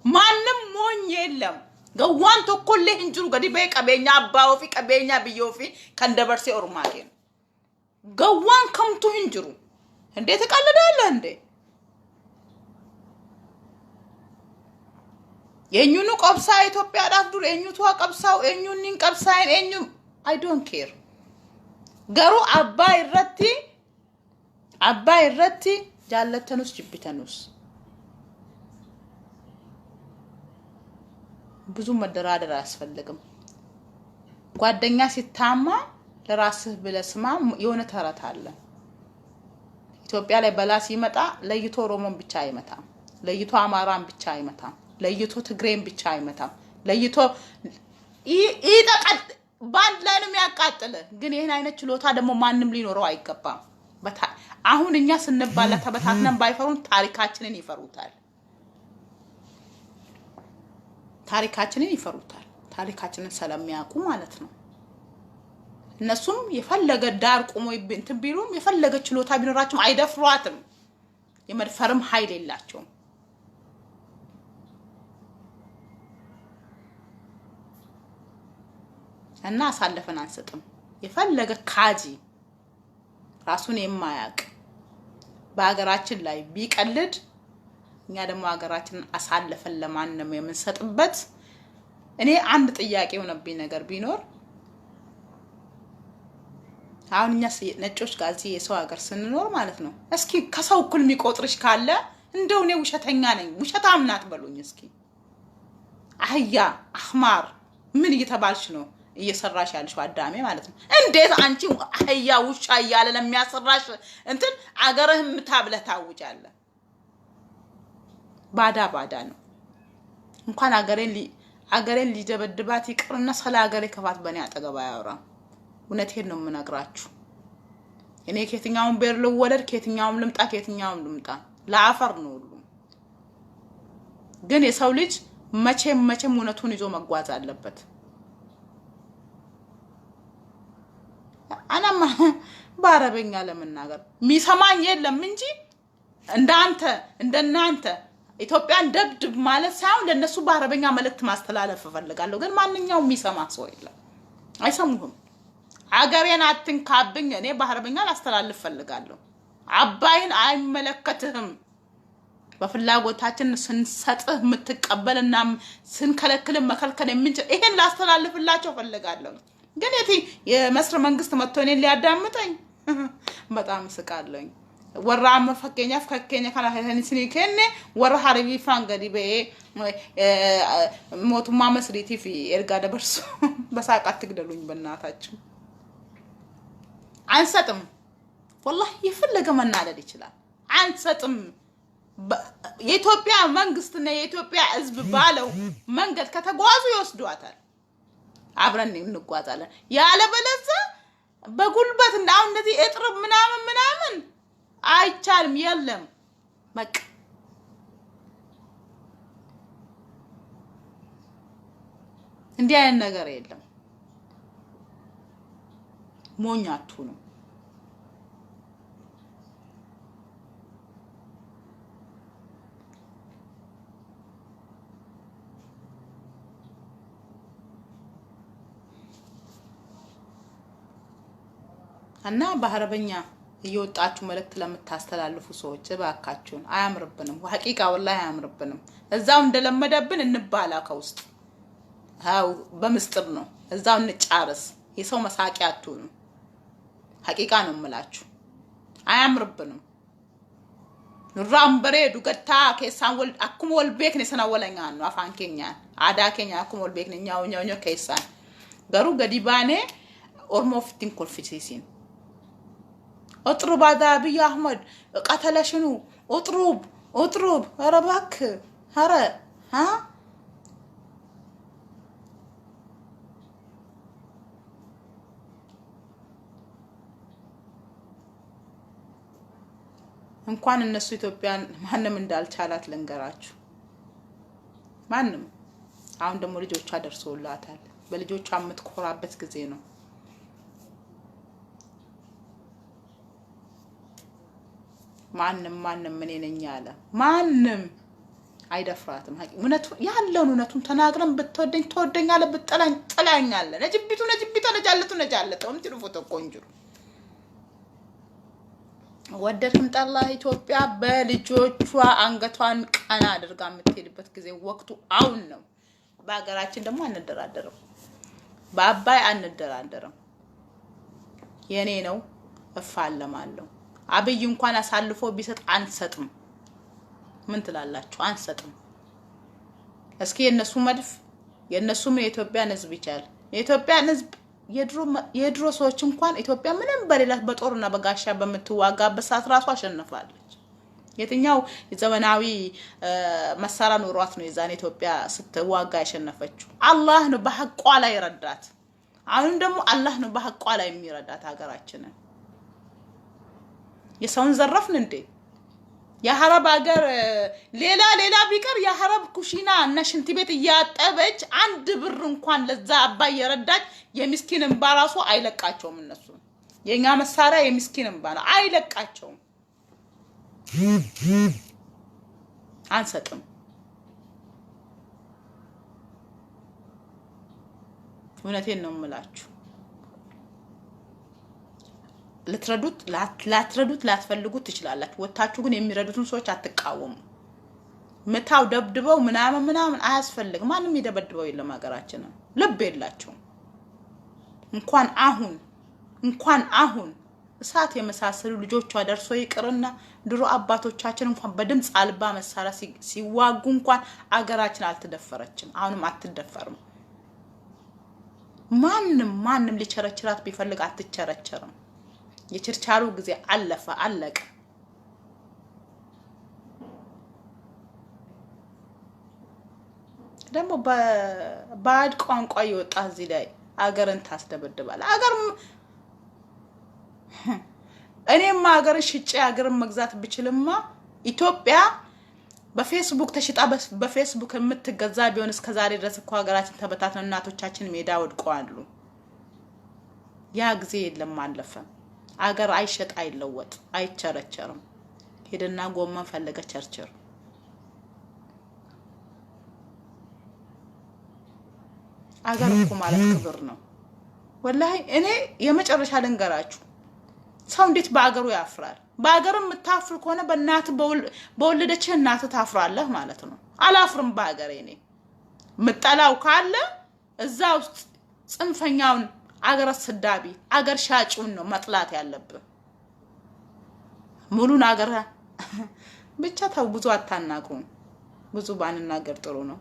ማንም ሞኝ የለም። ገዋን ተኮለ እንጅሩ ገዲ በቀበኛ አባው ፊ ቀበኛ ቢዮፊ ከንደበርሴ ኦርማቴ ገዋን ከምቱ እንጅሩ እንዴ ተቀልዳለ እንዴ? የኙኑ ቀብሳ ኢትዮጵያ ዳፍዱር የኙቷ ቀብሳው የኙኒን ቀብሳይን የኙ አይ ዶንት ኬር ገሩ አባይ ረቲ ጃለተኑስ ጅብተኑስ ብዙ መደራደር አያስፈልግም። ጓደኛ ሲታማ ለራስህ ብለስማ የሆነ ተረት አለ። ኢትዮጵያ ላይ በላ ሲመጣ ለይቶ ኦሮሞን ብቻ አይመታም፣ ለይቶ አማራን ብቻ አይመታም፣ ለይቶ ትግሬን ብቻ አይመታም፣ ለይቶ ይጠቀጥ ባንድ ላይ ነው የሚያቃጥል። ግን ይሄን አይነት ችሎታ ደግሞ ማንም ሊኖረው አይገባም። አሁን እኛ ስንባላ ተበታትነን ባይፈሩን ታሪካችንን ይፈሩታል። ታሪካችንን ስለሚያውቁ ማለት ነው። እነሱም የፈለገ ዳር ቆሞ እንትን ቢሉም የፈለገ ችሎታ ቢኖራቸውም አይደፍሯትም። የመድፈርም ኃይል የላቸውም። እና አሳልፈን አንሰጥም። የፈለገ ካጂ ራሱን የማያውቅ በአገራችን ላይ ቢቀልድ እኛ ደግሞ ሀገራችንን አሳልፈን ለማንም የምንሰጥበት። እኔ አንድ ጥያቄ ሆነብኝ ነገር ቢኖር አሁን እኛ ነጮች ጋር እዚህ የሰው ሀገር ስንኖር ማለት ነው፣ እስኪ ከሰው እኩል የሚቆጥርሽ ካለ እንደው እኔ ውሸተኛ ነኝ ውሸታም ናት በሉኝ እስኪ። አህያ አህማር ምን እየተባልሽ ነው እየሰራሽ ያልሽው አዳሜ ማለት ነው? እንዴት አንቺ አህያ ውሻ እያለ ለሚያሰራሽ እንትን አገርህም ታብለህ ታውጃለህ? ባዳ ነው። እንኳን አገሬን ሊደበድባት ይቅርና ስለ አገሬ ከፋት በእኔ አጠገብ አያወራም። እውነቴን ነው የምነግራችሁ። እኔ ከየትኛውም ብሔር ልወለድ፣ ከየትኛውም ልምጣ ለአፈር ነው ሁሉ። ግን የሰው ልጅ መቼም እውነቱን ይዞ መጓዝ አለበት። አናማ በአረበኛ ለመናገር የሚሰማኝ የለም እንጂ እንደናንተ ኢትዮጵያን ደብድብ ማለት ሳይሆን ለነሱ በአረበኛ መልእክት ማስተላለፍ ፈልጋለሁ። ግን ማንኛውም የሚሰማ ሰው የለም፣ አይሰሙህም። አገሬን አትንካብኝ እኔ በአረበኛ ላስተላልፍ ፈልጋለሁ። አባይን አይመለከትህም። በፍላጎታችን ስንሰጥህ የምትቀበልና ስንከለክል መከልከል የምንችል ይሄን ላስተላልፍላቸው ፈልጋለሁ። ግን የመስር መንግስት መጥቶ እኔን ሊያዳምጠኝ በጣም ስቃለኝ። ወራ መፈከኛ ካላ ሄንሲኒ ከነ ወራ ሐረቢ ፋንገዲ ሞቱማ መስሪቲ ፊ ኤርጋ ደበርሱ በሳቃት ትግደሉኝ በእናታችሁ። አንሰጥም والله የፈለገ መናደድ ይችላል። አንሰጥም። የኢትዮጵያ መንግስትና የኢትዮጵያ ህዝብ ባለው መንገድ ከተጓዙ ይወስዷታል። አብረን እንጓዛለን። ያለበለዚያ በጉልበት እንዳው እንደዚህ እጥርብ ምናምን አይቻልም። የለም በቃ እንዲህ አይነት ነገር የለም። ሞኛቱ ነው። እና በአረበኛ እየወጣችሁ መልእክት ለምታስተላልፉ ሰዎች እባካችሁን አያምርብንም ሐቂቃ ወላሂ አያምርብንም እዛው እንደለመደብን እንባላ ከውስጥ አው በመስጥር ነው እዛው እንጫርስ የሰው መሳቂያ አትሁኑ ሐቂቃ ነው የምላችሁ አያምርብንም ኑራም በሬዱ ገታ ከሳን ወል አኩም ወል ቤክ ነው ሰናወለኛ ነው አፋንኬኛ አዳኬኛ አኩም ወል ቤክ ነው ኛው ከሳን ገሩ ገዲባኔ ኦርሞፍቲን ኮልፊሲሲን اطرب هذا ابي احمد قتل شنو اطرب ربك هره ها እንኳን እነሱ ኢትዮጵያን ማንንም እንዳልቻላት ለንገራችሁ ማንንም አሁን ደግሞ ልጆቿ ደርሶላታል በልጆቿ የምትኮራበት ጊዜ ነው ማንንም ምን ነኝ ያለ ማንንም አይደፍራትም እውነቱ ያለውን እውነቱን ተናግረን ብትወደኝ ተወደኛለህ ብትጠላኝ ጥላኛለህ ነጅቢቱ ነጃለተው እንትሉ ፎቶ ቆንጆ ወደድክም ጠላህ ኢትዮጵያ በልጆቿ አንገቷን ቀና አድርጋ የምትሄድበት ጊዜ ወቅቱ አሁን ነው በአገራችን ደግሞ አንደራደርም በአባይ አንደራደርም የኔ ነው እፋለማለሁ አብይ እንኳን አሳልፎ ቢሰጥ አንሰጥም ምን ትላላችሁ አንሰጥም እስኪ የነሱ መድፍ የነሱም የኢትዮጵያን ህዝብ ይቻል የኢትዮጵያን ህዝብ የድሮ ሰዎች እንኳን ኢትዮጵያ ምንም በሌላት በጦርና በጋሻ በመትዋጋበት ሰዓት ራሱ አሸነፋለች የትኛው የዘመናዊ መሳሪያ ኖሯት ነው የዛን ኢትዮጵያ ስትዋጋ ያሸነፈችው አላህ ነው በሐቋ ላይ ይረዳት አሁን ደግሞ አላህ ነው በሐቋ ላይ የሚረዳት ሀገራችንን የሰውን ዘረፍን እንዴ የሐረብ ሀገር ሌላ ቢቀር የሐረብ ኩሽና እና ሽንት ቤት ያጠበች አንድ ብር እንኳን ለዛ አባይ የረዳች የምስኪን እንባ ራሱ አይለቃቸውም እነሱ የኛ መሳሪያ የምስኪን እንባ ነው አይለቃቸውም አንሰጥም እውነቴን ነው የምላችሁ ላትረዱት ላትፈልጉት ትችላላችሁ ወጣችሁ ግን የሚረዱትን ሰዎች አትቃወሙ መታው ደብድበው ምናምን አያስፈልግ ማንንም ይደበድበው የለም ሀገራችን ልብ የላችሁ እንኳን አሁን እሳት የመሳሰሉ ልጆቿ ደርሶ ይቅርና ድሮ አባቶቻችን እንኳን በድምጽ አልባ መሳሪያ ሲዋጉ እንኳን አገራችን አልተደፈረችም አሁንም አትደፈርም ማንንም ሊቸረችራት ቢፈልግ አትቸረችርም የችርቻሩ ጊዜ አለቀ ደግሞ በባድ ቋንቋ ይወጣ እዚህ ላይ አገርን ታስደበድባል አገር እኔም አገር ሽጬ አገርን መግዛት ብችልማ ኢትዮጵያ በፌስቡክ ተሽጣ በፌስቡክ የምትገዛ ቢሆን እስከ ዛሬ ድረስ እኮ ሀገራችን ተበታተነ እናቶቻችን ሜዳ ወድቀዋሉ ያ ጊዜ የለም አለፈ አገር አይሸጥ አይለወጥ አይቸረቸርም ሄደና ጎመን ፈለገ ቸርቸር አገር እኮ ማለት ክብር ነው ወላሂ እኔ የመጨረሻ ልንገራችሁ ሰው እንዴት በአገሩ ያፍራል በአገር የምታፍር ከሆነ በእናት በወለደች እናት ታፍራለህ ማለት ነው አላፍርም በአገሬ እኔ ምጣላው ካለ እዛ ውስጥ ጽንፈኛውን አገር ሰዳቢ አገር ሻጩን ነው መጥላት ያለብህ ሙሉን አገር ብቻ ታው ብዙ አታናቁም ብዙ ባንናገር ጥሩ ነው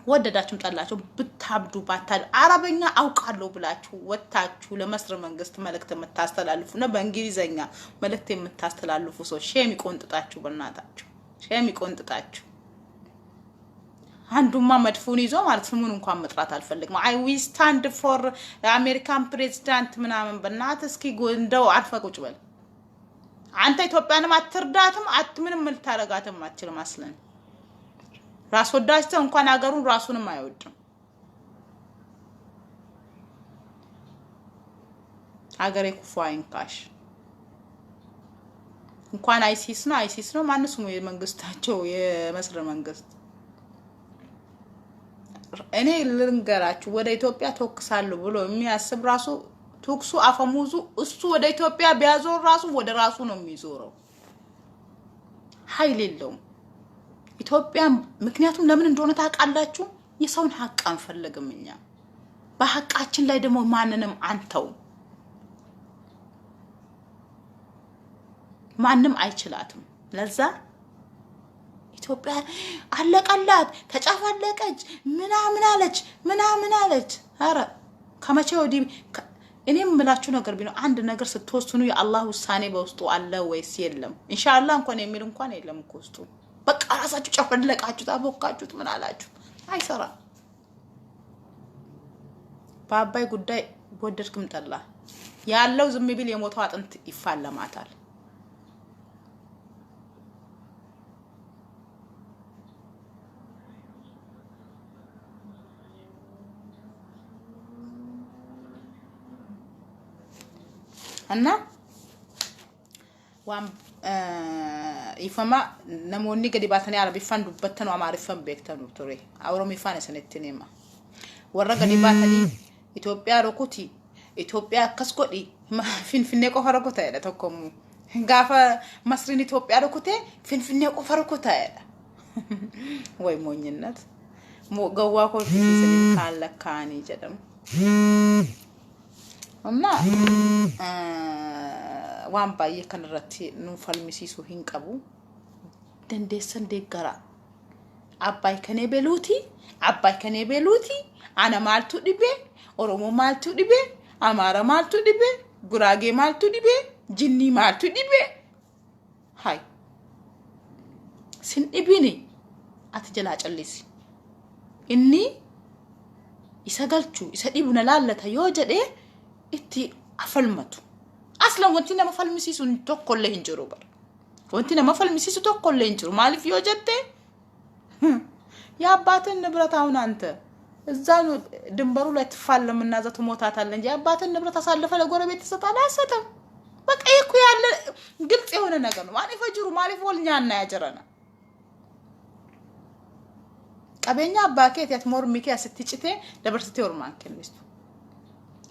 ወደዳችሁም ጠላችሁ ብታብዱ ባታል አረበኛ አውቃለሁ ብላችሁ ወጣችሁ ለመስረ መንግስት መልእክት የምታስተላልፉ ነው በእንግሊዘኛ መልእክት የምታስተላልፉ ሰው ሼም ይቆንጥጣችሁ በእናታችሁ ሼም ይቆንጥጣችሁ አንዱማ መድፉን ይዞ ማለት ስሙን እንኳን መጥራት አልፈልግም አይ ዊ ስታንድ ፎር አሜሪካን ፕሬዚዳንት ምናምን በእናት እስኪ ጎንደው አርፈቁጭ በል አንተ ኢትዮጵያንም አትርዳትም አትምንም ልታረጋትም አትችልም አስለን ራስ ወዳጅተ እንኳን አገሩን ራሱንም አይወድም አገሬ ኩፋይንካሽ እንኳን አይሲስ ነው ማንስ ነው የመንግስታቸው የመስረ መንግስት እኔ ልንገራችሁ ወደ ኢትዮጵያ ተወክሳለሁ ብሎ የሚያስብ ራሱ ቱክሱ አፈሙዙ እሱ ወደ ኢትዮጵያ ቢያዞር ራሱ ወደ ራሱ ነው የሚዞረው ኃይል የለውም ኢትዮጵያ ምክንያቱም ለምን እንደሆነ ታውቃላችሁ የሰውን ሐቅ አንፈልግም እኛ በሐቃችን ላይ ደግሞ ማንንም አንተው ማንንም አይችላትም ለዛ ኢትዮጵያ አለቀላት ተጫፈለቀች ምናምን አለች አረ ከመቼ ወዲህ እኔም ምላችሁ ነገር ቢኖር አንድ ነገር ስትወስኑ የአላህ ውሳኔ በውስጡ አለ ወይስ የለም ኢንሻአላህ እንኳን የሚል እንኳን የለም እኮ ውስጡ በቃ ራሳችሁ ጨፈለቃችሁ ታቦካችሁት ምን አላችሁ አይሰራ በአባይ ጉዳይ ወደድክም ጠላ ያለው ዝም ቢል የሞተው አጥንት ይፋለማታል እና ዋም ይፈማ ነሞኒ ገዲባተኒ አረቢፋን ዱበተኑ አማሪፋን ቤክተኑ ቱሪ አውሮሚፋን ሰነትኔማ ወራ ገዲባተኒ ኢትዮጵያ ሮኩቲ ኢትዮጵያ ከስኮዲ ፊንፊኔ ቆፈረኩታ ያለ ተቆሙ ጋፋ መስሪን ኢትዮጵያ ሮኩቴ ፊንፊኔ ቆፈረኩታ ያለ ወይ ሞኝነት ገዋ ኮፊ ካለካኒ ጀደም እና ዋን ባየ ከነረቲ ኑ ፈልሚሲሱ ሂንቀቡ ደንደሰን ደገራ አባይ ከኔ ቤሉቲ አና ማልቱ ዲቤ ኦሮሞ ማልቱ ዲቤ አማራ ማልቱ ዲቤ ጉራጌ ማልቱ ዲቤ ጂኒ ማልቱ ዲቤ ሃይ ሲን ኢቢኒ አትጀላጨልሲ እኒ ይሰጋልቹ ይሰዲቡና ላለታ yoojade itti afalmatu aslan wanti nama falmisiisu tokkolle hinjiru bar wanti nama falmisiisu tokkolle hinjiru maalif yoo jette ያ አባትን ንብረት አሁን አንተ እዛው ድንበሩ ላይ ተፋለምና ዘቱ ሞታታል እንጂ አባትን ንብረት አሳልፈ ለጎረቤት ተሰጣለ አሰተም በቃ ይኩ ያለ ግልጽ የሆነ ነገር ነው ማን ይፈጅሩ ማሊፍ ወልኛና ያጀረና ቀበኛ አባከት ያትሞር ሚኪያ ስትጭቴ ለበርሰቴ ወርማን ከሚስቱ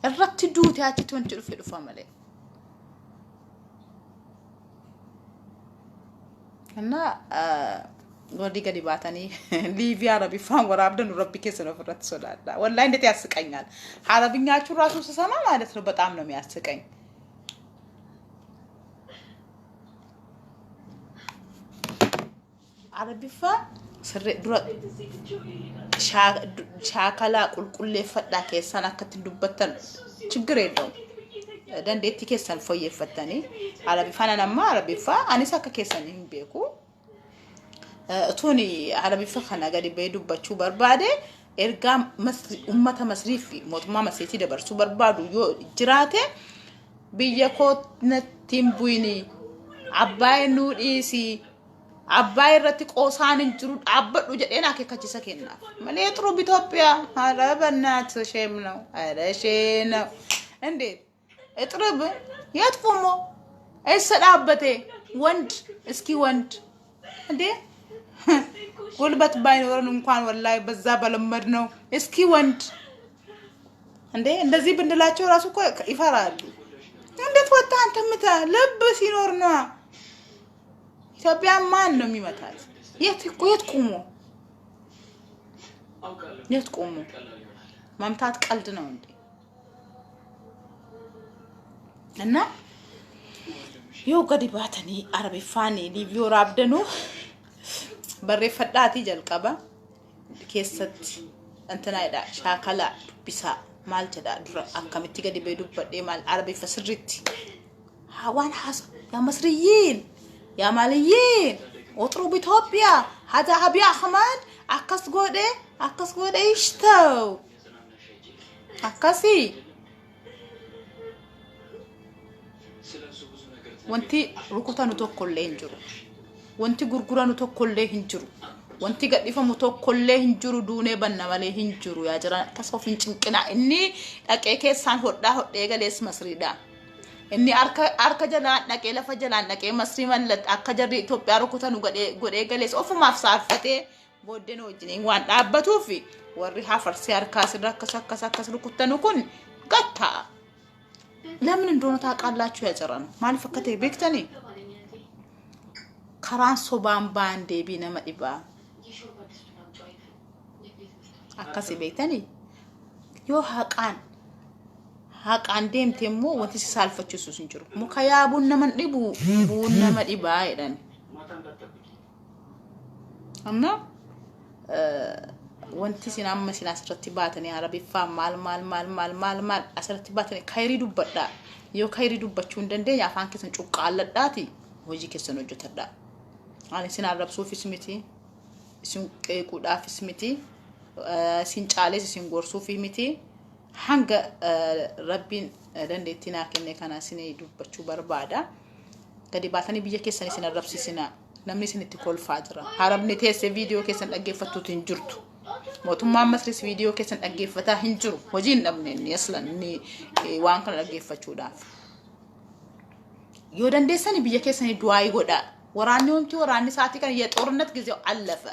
እረክት ዱት ያቺት ወንጭ ዱፍ ማለ እና ወዲ ገዲባታኒ ሊቪያ ረቢፋን ወራብደን ረቢከ ሰነፍረት ሶላዳ ወላሂ እንዴት ያስቀኛል አረብኛችሁ ራሱ ተሰማ ማለት ነው በጣም ነው የሚያስቀኝ አረቢፋ ስር ድሮ ሻካላ ቁልቁሌ ፈዳ ከሰና ከትንዱበተን ችግር የለውም ደንዴት ከሰን ፎይ ፈተኒ አረቢፋና ነማ አረቢፋ አኒሳ ከከሰን ይምቤኩ ቶኒ አረቢፋ ከና ጋዲ በይዱባችሁ በርባዴ ኤርጋ ኡመተ መስሪፍ ሞትማ መሰይቲ ደበርሱ በርባዱ ዮ ጅራቴ ቢየኮት ነቲምቡይኒ አባይ ኑዲሲ አባይ ረቲ ቆሳን እንጅሩ አበዱ ጀዴና ከከቺሰ ከና ማለትሩ ኢትዮጵያ አረበናት ሸም ነው አረሸነ እንዴ እጥርብ ያጥቁሞ አይሰዳበቴ ወንድ እስኪ ወንድ እንዴ ጉልበት ባይኖርን እንኳን ወላይ በዛ በለመድ ነው እስኪ ወንድ እንዴ እንደዚህ ብንላቸው ራሱ እኮ ይፈራሉ እንዴት ወጣ አንተምታ ልብ ሲኖር ነው ኢትዮጵያ ማን ነው የሚመታት የት ቆሞ ማምታት ቀልድ ነው እንዴ እና ዮ ገዲባተኒ አረቢፋኒ ሊቪዮ ራብደኑ በሬ ፈዳቲ ጀልቀባ ከሰት እንትና ይዳ ሻካላ ቢሳ ማልተዳ ድረ አከምቲ ገዲ በዱበዴ ማል አረቢ ፈስሪቲ ሃዋን ሐስ ያ መስሪይን ያ ማልይን ወጥሩ በኢትዮጵያ هذا ابي احمد አከስ ጎዴ ይሽተው አከሲ ወንቲ ሩኩታኑ ተኮለ እንጅሩ ወንቲ ጉርጉራኑ ተኮለ እንጅሩ ወንቲ ገዲፈሙ ተኮለ እንጅሩ ዱኔ በነማለ እንጅሩ ያጀራ ተሶፍን ጭንቅና እኒ አቀከሳን ሆዳ ገሌስ መስሪዳ እኒ አርከ ጀላ ነቄ ለፈጀላ ነቄ መስሪ መለት አከጀሪ ኢትዮጵያ ሩኩታኑ ጎዴ ገሌስ ኦፍ ማፍሳፈቴ ቦደኖ ጅኔ ዋን ዳበቱፊ ወሪ ሀፈር ሲያርካስ ራከሰከሰከስ ሩኩታኑ ኩን ገታ ለምን እንደሆነ ታውቃላችሁ ያጨራን ማለት ፈከተ ቤክተኒ karaan sobaan baandee bi nama dhibaa akkasi beektanii yoo haqaan deemte immoo wanti si saalfachiisu hin jiru muka yaabuun nama dhibu buun nama dhibaa jedhan amma wanti sin amma sin asirratti baatanii arabiffaa maal asirratti baatanii khayrii dubbadhaa yoo khayrii dubbachuu hin dandeenya afaan keessan cuqqaalladhaati hojii keessan hojjetadhaa ani sin arrabsuufis miti sin qeequudhaafis miti sin caalees sin gorsuufi miti hanga rabbiin dandeettii naa kenne kana sin dubbachuu barbaada gadi baatanii biyya keessanii sin arrabsisina namni sin itti kolfaa jira harabni teessee viidiyoo keessan dhaggeeffattuutu hin jirtu mootummaan Masris viidiyoo keessan dhaggeeffataa hin jiru hojii hin dhabne inni aslan inni waan kana dhaggeeffachuudhaaf yoo dandeessanii biyya keessanii du'aa godhaa ወራኒ ሰዓት ከን የጦርነት ጊዜው አለፈ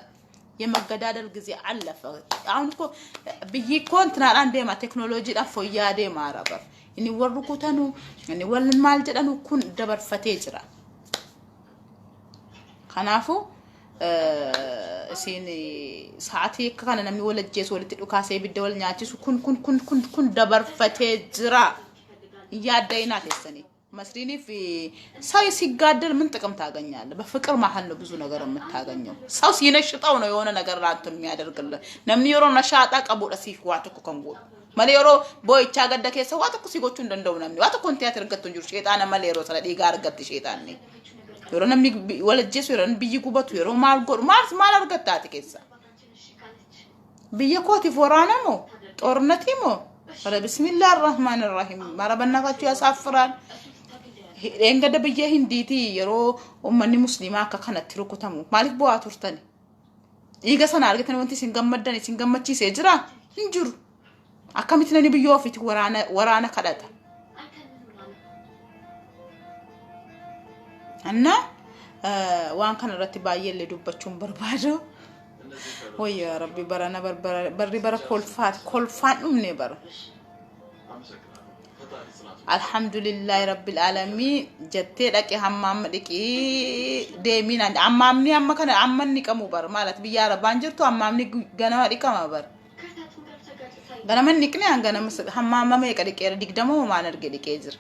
የመገዳደል ጊዜ አለፈ አሁን እኮ ብይኮ እንትና አንዴማ ቴክኖሎጂ ዳፎ ያዴ ማራበር እኒ ወርኩተኑ እኒ ወልን ማልጀዳኑ ኩን ደበርፈቴ ይጅራ ከናፉ ሲኒ ሰዓት ከካነ ነሚ ወለጀስ ወልት ዱካሴ ቢደወል ኛቺሱ ኩን ደበርፈቴ ይጅራ ያዳይና ተሰኒ መስሪኒ ሰው ሲጋደል ምን ጥቅም ታገኛለህ በፍቅር መሐል ነው ብዙ ነገር የምታገኘው ሰው ሲነሽጣው ነው የሆነ ነገር ላንተ የሚያደርግልህ ነምን ይሮ ነሻጣ ቀቡዳ ሲዋትኩ ከንጎ ማለየሮ ቦይቻ ገደከ ሰው ዋትኩ ሲጎቹ እንደው ነምን ዋትኩ እንቲያትር ገተን ጁር ሸይጣን ማለየሮ ስለዲ ጋር ገት ሸይጣን ነኝ ይሮ ነምን ወለጀስ ይሮ ቢይጉበቱ ይሮ ማልጎር ማል አርገታት ከሳ ቢየኮቲ ፎራናሞ ጦርነቲሞ በስሚላህ الرحمن الرحيم ማረበናታችሁ ያሳፍራል እንገደ በየ ሂንዲቲ የሮ ኡመኒ ሙስሊማ ከከነት ሩኩተሙ ማሊክ ቦአ ቱርተኒ ይገሰና አርገተን ወንቲ ሲንገመደኒ ሲንገመቺ ሲጅራ እንጁር አከሚትነኒ ብዮ ፊት ወራነ ከዳታ እና ዋን ከነረቲ ባየለ ዱበቹን በርባዶ ወይ ያ ረቢ በራና በሪ በረ ኮልፋን ነበር alhamdulillah rabbil alamin jette daqi hammam diki demin and ammamni amma kana ammanni qamu bar malat biya raban jirtu ammamni gana dikama bar gana man nikne angana hammam me kadike digdamo manerge dike jir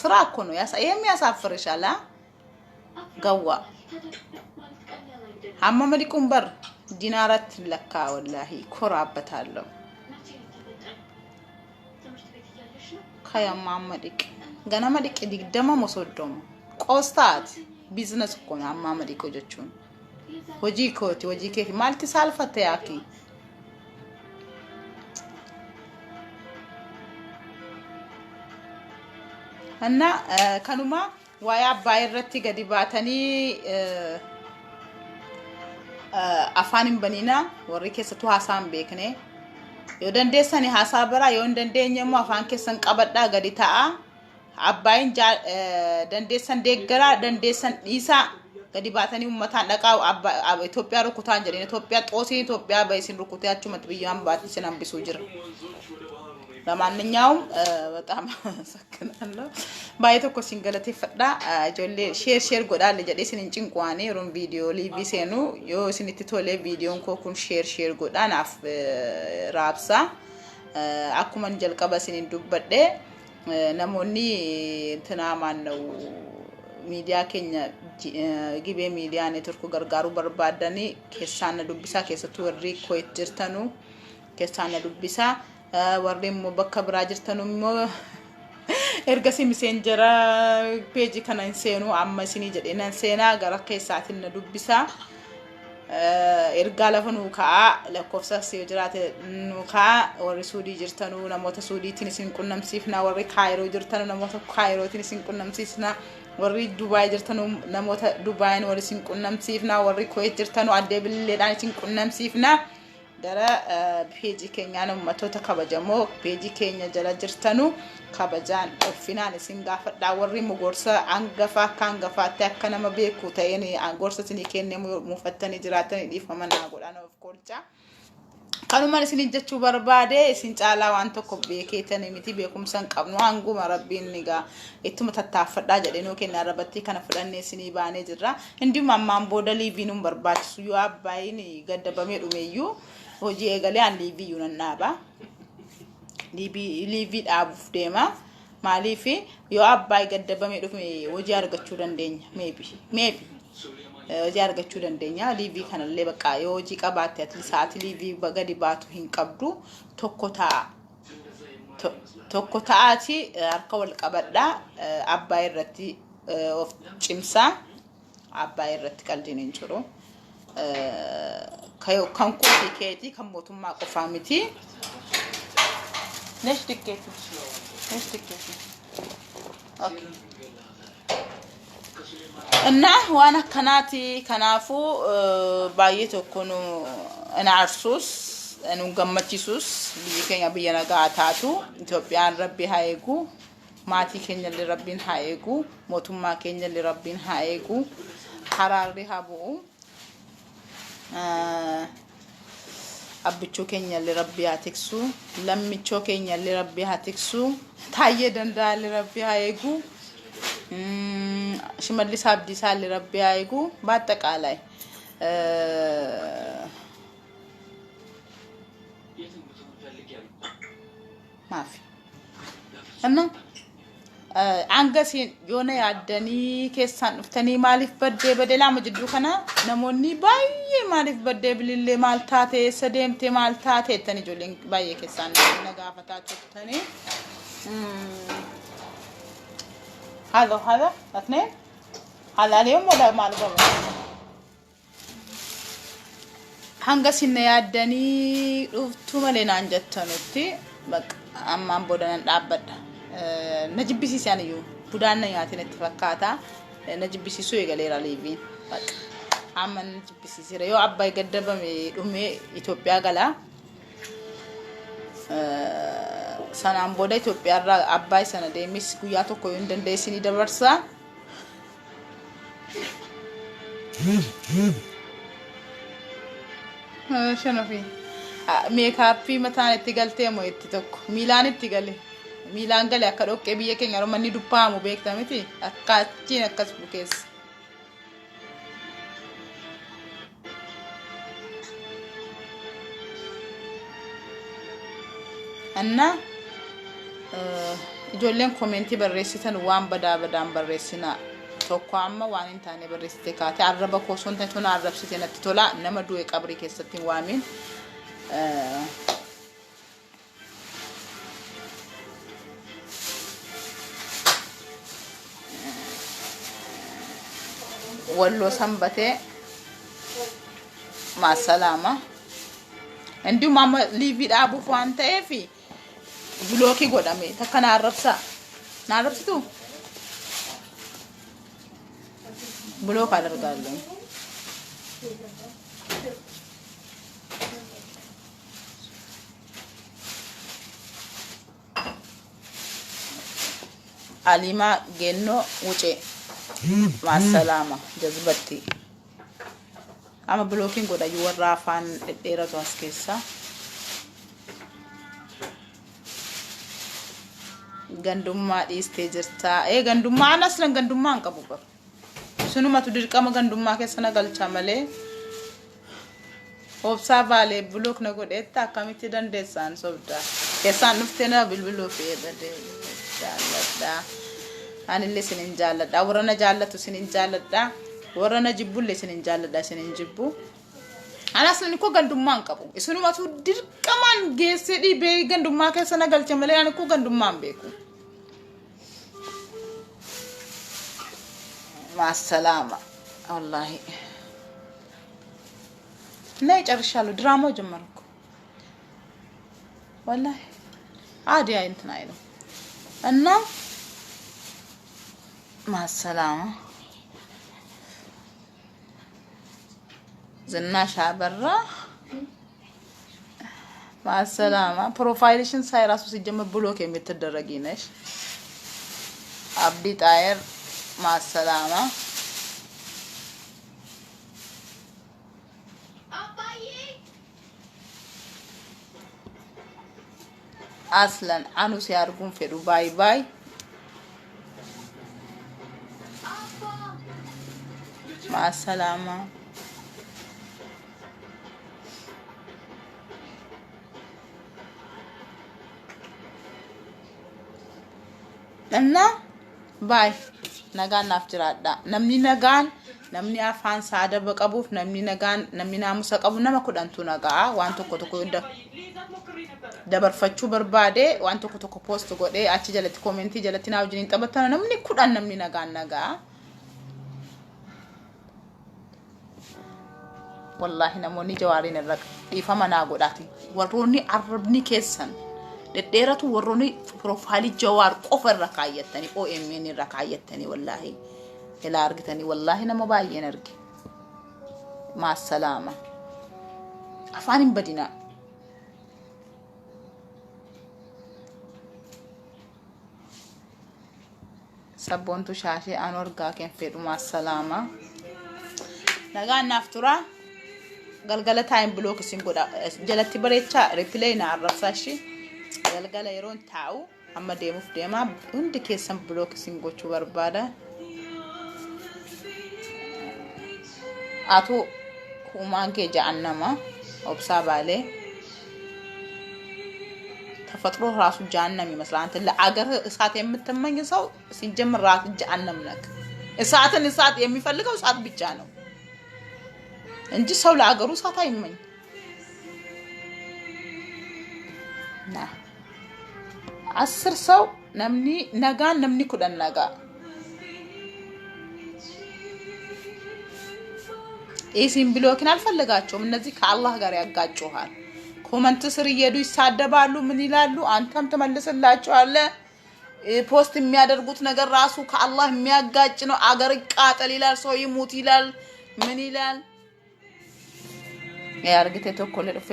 sra ko no የሚያሳፍርሻላ ገዋ hammam dikum bar dinarat lakka wallahi korabatallo kaya mammadik gana madik digdama mosodom qostat business ko na mammadik ko jochun hoji ke malti salfate yaki anna kanuma waya bayrati gadi batani afanin banina warri kesatu hasan bekne yo dandeessani hasabara yo dandeenyemo afaan keessan qabadha gadi ta'a abbayin dandeessan deeggara dandeessan dhiisa gadi baatanii ummataan dhaqaa Itoophiyaa rukutaan jedheen Itoophiyaa baysin rukutee achuma biyyaan baati sinan bisu jira ለማንኛውም በጣም ሰከናለሁ ባይተኮ ሲንገለቴ ፈዳ ጆሌ ሼር ጎዳል ጀዴ ሲን ጭንቋኔ ሩም ቪዲዮ ሊቪ ሴኑ ዮ ሲኒቲ ቶሌ ቪዲዮን ኮኩን ሼር ጎዳን አፍ ራብሳ አኩመን ጀልቀባ ሲን ዱበደ ነሞኒ እንትና ማን ነው ሚዲያ ኬኛ ጊቤ ሚዲያ ኔትወርክ ገርጋሩ በርባዳኒ ከሳነ ዱብሳ ከሰቱ ወሪ ኮይት ጅርተኑ ከሳነ ዱብሳ warreen mo bakka birajirtanu mo ergasi messenjera page kana seenu amma sini jedhenan seena gara keessatin na dubbisa erga lafanu ka lakofsa sejirate nu ka warri sudi jirtanu namota sudi tinisin kunnamsifna warri Cairo jirtanu namota Cairo tinisin kunnamsifna warri Dubai jirtanu namota Dubai warri sin kunnamsifna warri Kuwait jirtanu adde bille dan sin kunnamsifna dara page kenya no matota kabajamo page kenya jala jirtanu kabajan finale singa fada warri mu gorsa angafa kangafa takana mabeku tayeni gorsa tini kenne mu fattani jiratani difamana godano of course kanuma isin jechuu barbaade isin caalaa waan tokko beekeetanii miti beekumsan qabnu hanguma rabbiin nigaa ittuma tattaaffadhaa jedheenoo kenna rabatti kana fudhannee isinii baanee jirra indii mammaan booda liiviinuun barbaachisu yoo abbaayini gaddabamee dhumeeyyuu hojii eegalee aan liiviiyyuu nan dhaaba liivii dhaabuuf deema maaliifi yoo abbaay gaddabamee dhume hojii argachuu dandeenya maybe hojii argachuu dandeenya liivii kanallee bakka yoo hojii qabaatte ati saati liivii gadi baatu hin qabdu tokko ta'aati harka wal qabadhaa abbaay irratti of cimsaa abbaay irratti qaldiin hin jiru kan kooti keeti kan mootummaa qofaa miti nesh tikkeeti okay እና ዋና ከናቲ ከናፉ ባየቶ ኮኑ እና አርሱስ እኑ ገመቺሱስ ቢከኛ በየነጋ አታቱ ኢትዮጵያን ረቢ ሃይጉ ማቲ ከኛ ለረቢን ሃይጉ ሞቱማ ከኛ ለረቢን ሃይጉ ሐራሪ ሀቡ አብቾ ከኛ ለረቢ አትክሱ ለምቾ ከኛ ለረቢ አትክሱ ታየ ደንዳ ለረቢ ሃይጉ ሽመልስ አብዲሳ ለረቢ አይጉ ባጠቃላይ ማፊ እና አንገሲን የሆነ ያደኒ ከሳን ፍተኒ ማሊፍ በደ በደላ መጅዱ ከና ነሞኒ ባይ ማሊፍ በደ ብልሌ ማልታቴ ሰደምቴ ማልታቴ ተኒ ጆሊን ባይ ከሳን ነጋፈታቸው ተኒ هذا اثنين هذا اليوم ولا ما القبل هنقسنا يادني رفتو ملينا انجتنوتي بق اما بودن دابد نجيب بيسي يانيو بودان ياتي نتفكاتا نجيب بيسي سو يغليرا ليفين بق اما نجيب بيسي ريو اباي قدبم دومي ኢትዮጵያ ገላ sanaan booda Itoophiyaa irraa abbaay sana deemis guyyaa tokko yoo dandeessini dabarsa shanofi meekaappii mataan itti galtee moo itti tokko miilaan itti gale miilaan gale akka dhoqqee biyya keenya romanni dubbaamu beekta miti akka achiin akkas bukeessa anna ijoolleen komentii barreessitan waan badaan barreessina tokko amma waan hin taane barreessite kaate arraba koosoon tan tona arrabsite natti tola nama du'e qabri keessatti waamin wallo sambate ma salama እንዲሁ ማማ ሊቪ ዳቡ ፋንታ ኤፊ ብሎኪ ጎዳሜ ተከና አረብሳ ናረብስቱ ብሎክ አደርጋለሁ አሊማ ጌኖ ውጪ ማሰላማ ጀዝበቲ ama blocking goda yuwarra afaan dheeratu as keessa gandummaa dhiistee jirta gandummaan aslan gandummaan qabu bar sunumatu dirqama gandummaa keessa nagalcha malee obsa vale block na godetta akkamitti dandeessan sobda keessan dhuftee na bilbiloo feedade jaalladha anille sinin jaalladha warana jaallatu sinin jaalladha warana jibulle sinin jaalladha sinin jibbu alaslan ko gandummaan qabu isunumatu dirqaman geesse dhibe gandummaa keessa nagalcha malee ani ko gandummaan beeku ma salama wallahi nay ጨርሻለሁ ድራማው ጀመርኩ wallahi عادي እንትና አይደለም እና ma salama ዝናሽ አበራ ማሰላማ ፕሮፋይልሽን ሳይራሱ ሲጀመር ብሎክ የምትደረጊ ነሽ አብዲ ጣየር ማሰላማ አባዬ aslan anu si arguun fedhu bye bye مع السلامة لنا باي نغان نافجرادا نمني نغان نمني afaan saada baqabuuf namni nagaan namni naamusa qabu nama kudhantu nagaa waan tokko tokko dabarfachuu barbaade waan tokko tokko post godhe achi jalatti comment jalatti naa wajin taphatana namni kudhan namni nagaan nagaa wallahi namoonni jawaariin irra dhiifama naa godhaati warroonni arrabni keessan deddeeratu warroonni profaili jawaar qofa irra kaayyatani OMN irra kaayyatani wallahi ila argitani wallahi nama baay'een arge ma salaama afaanin badina sabontu shaashee aan orgaa keen fedhu ma salaama nagaan naftura galgala time block isin goda jalatti bareecha replay na arrabsashi galgala yeroon taa'u amma deemuuf deema hundi keessan block isin gochuu barbaada ato humaan kee jahannama obsaa baale ተፈጥሮ ራሱ ጀሃነም ይመስላል አንተ ለአገር እሳት የምትመኝ ሰው ሲጀምር ራሱ ጀሃነም ነክ እሳትን እሳት የሚፈልገው እሳት ብቻ ነው እንጂ ሰው ለአገሩ እሳት አይመኝ ና 10 ሰው ነምኒ ነጋን ነምኒ ኩደን ነጋ ኤሲም ብሎክን አልፈልጋቸውም እነዚህ ከአላህ ጋር ያጋጩሃል ኮመንት ስር እየዱ ይሳደባሉ ምን ይላሉ አንተም ተመልሰላቸዋለ ፖስት የሚያደርጉት ነገር ራሱ ከአላህ የሚያጋጭ ነው አገር ይቃጠል ይላል ሰው ይሙት ይላል ምን ይላል ያርግቴ ተኮለፈ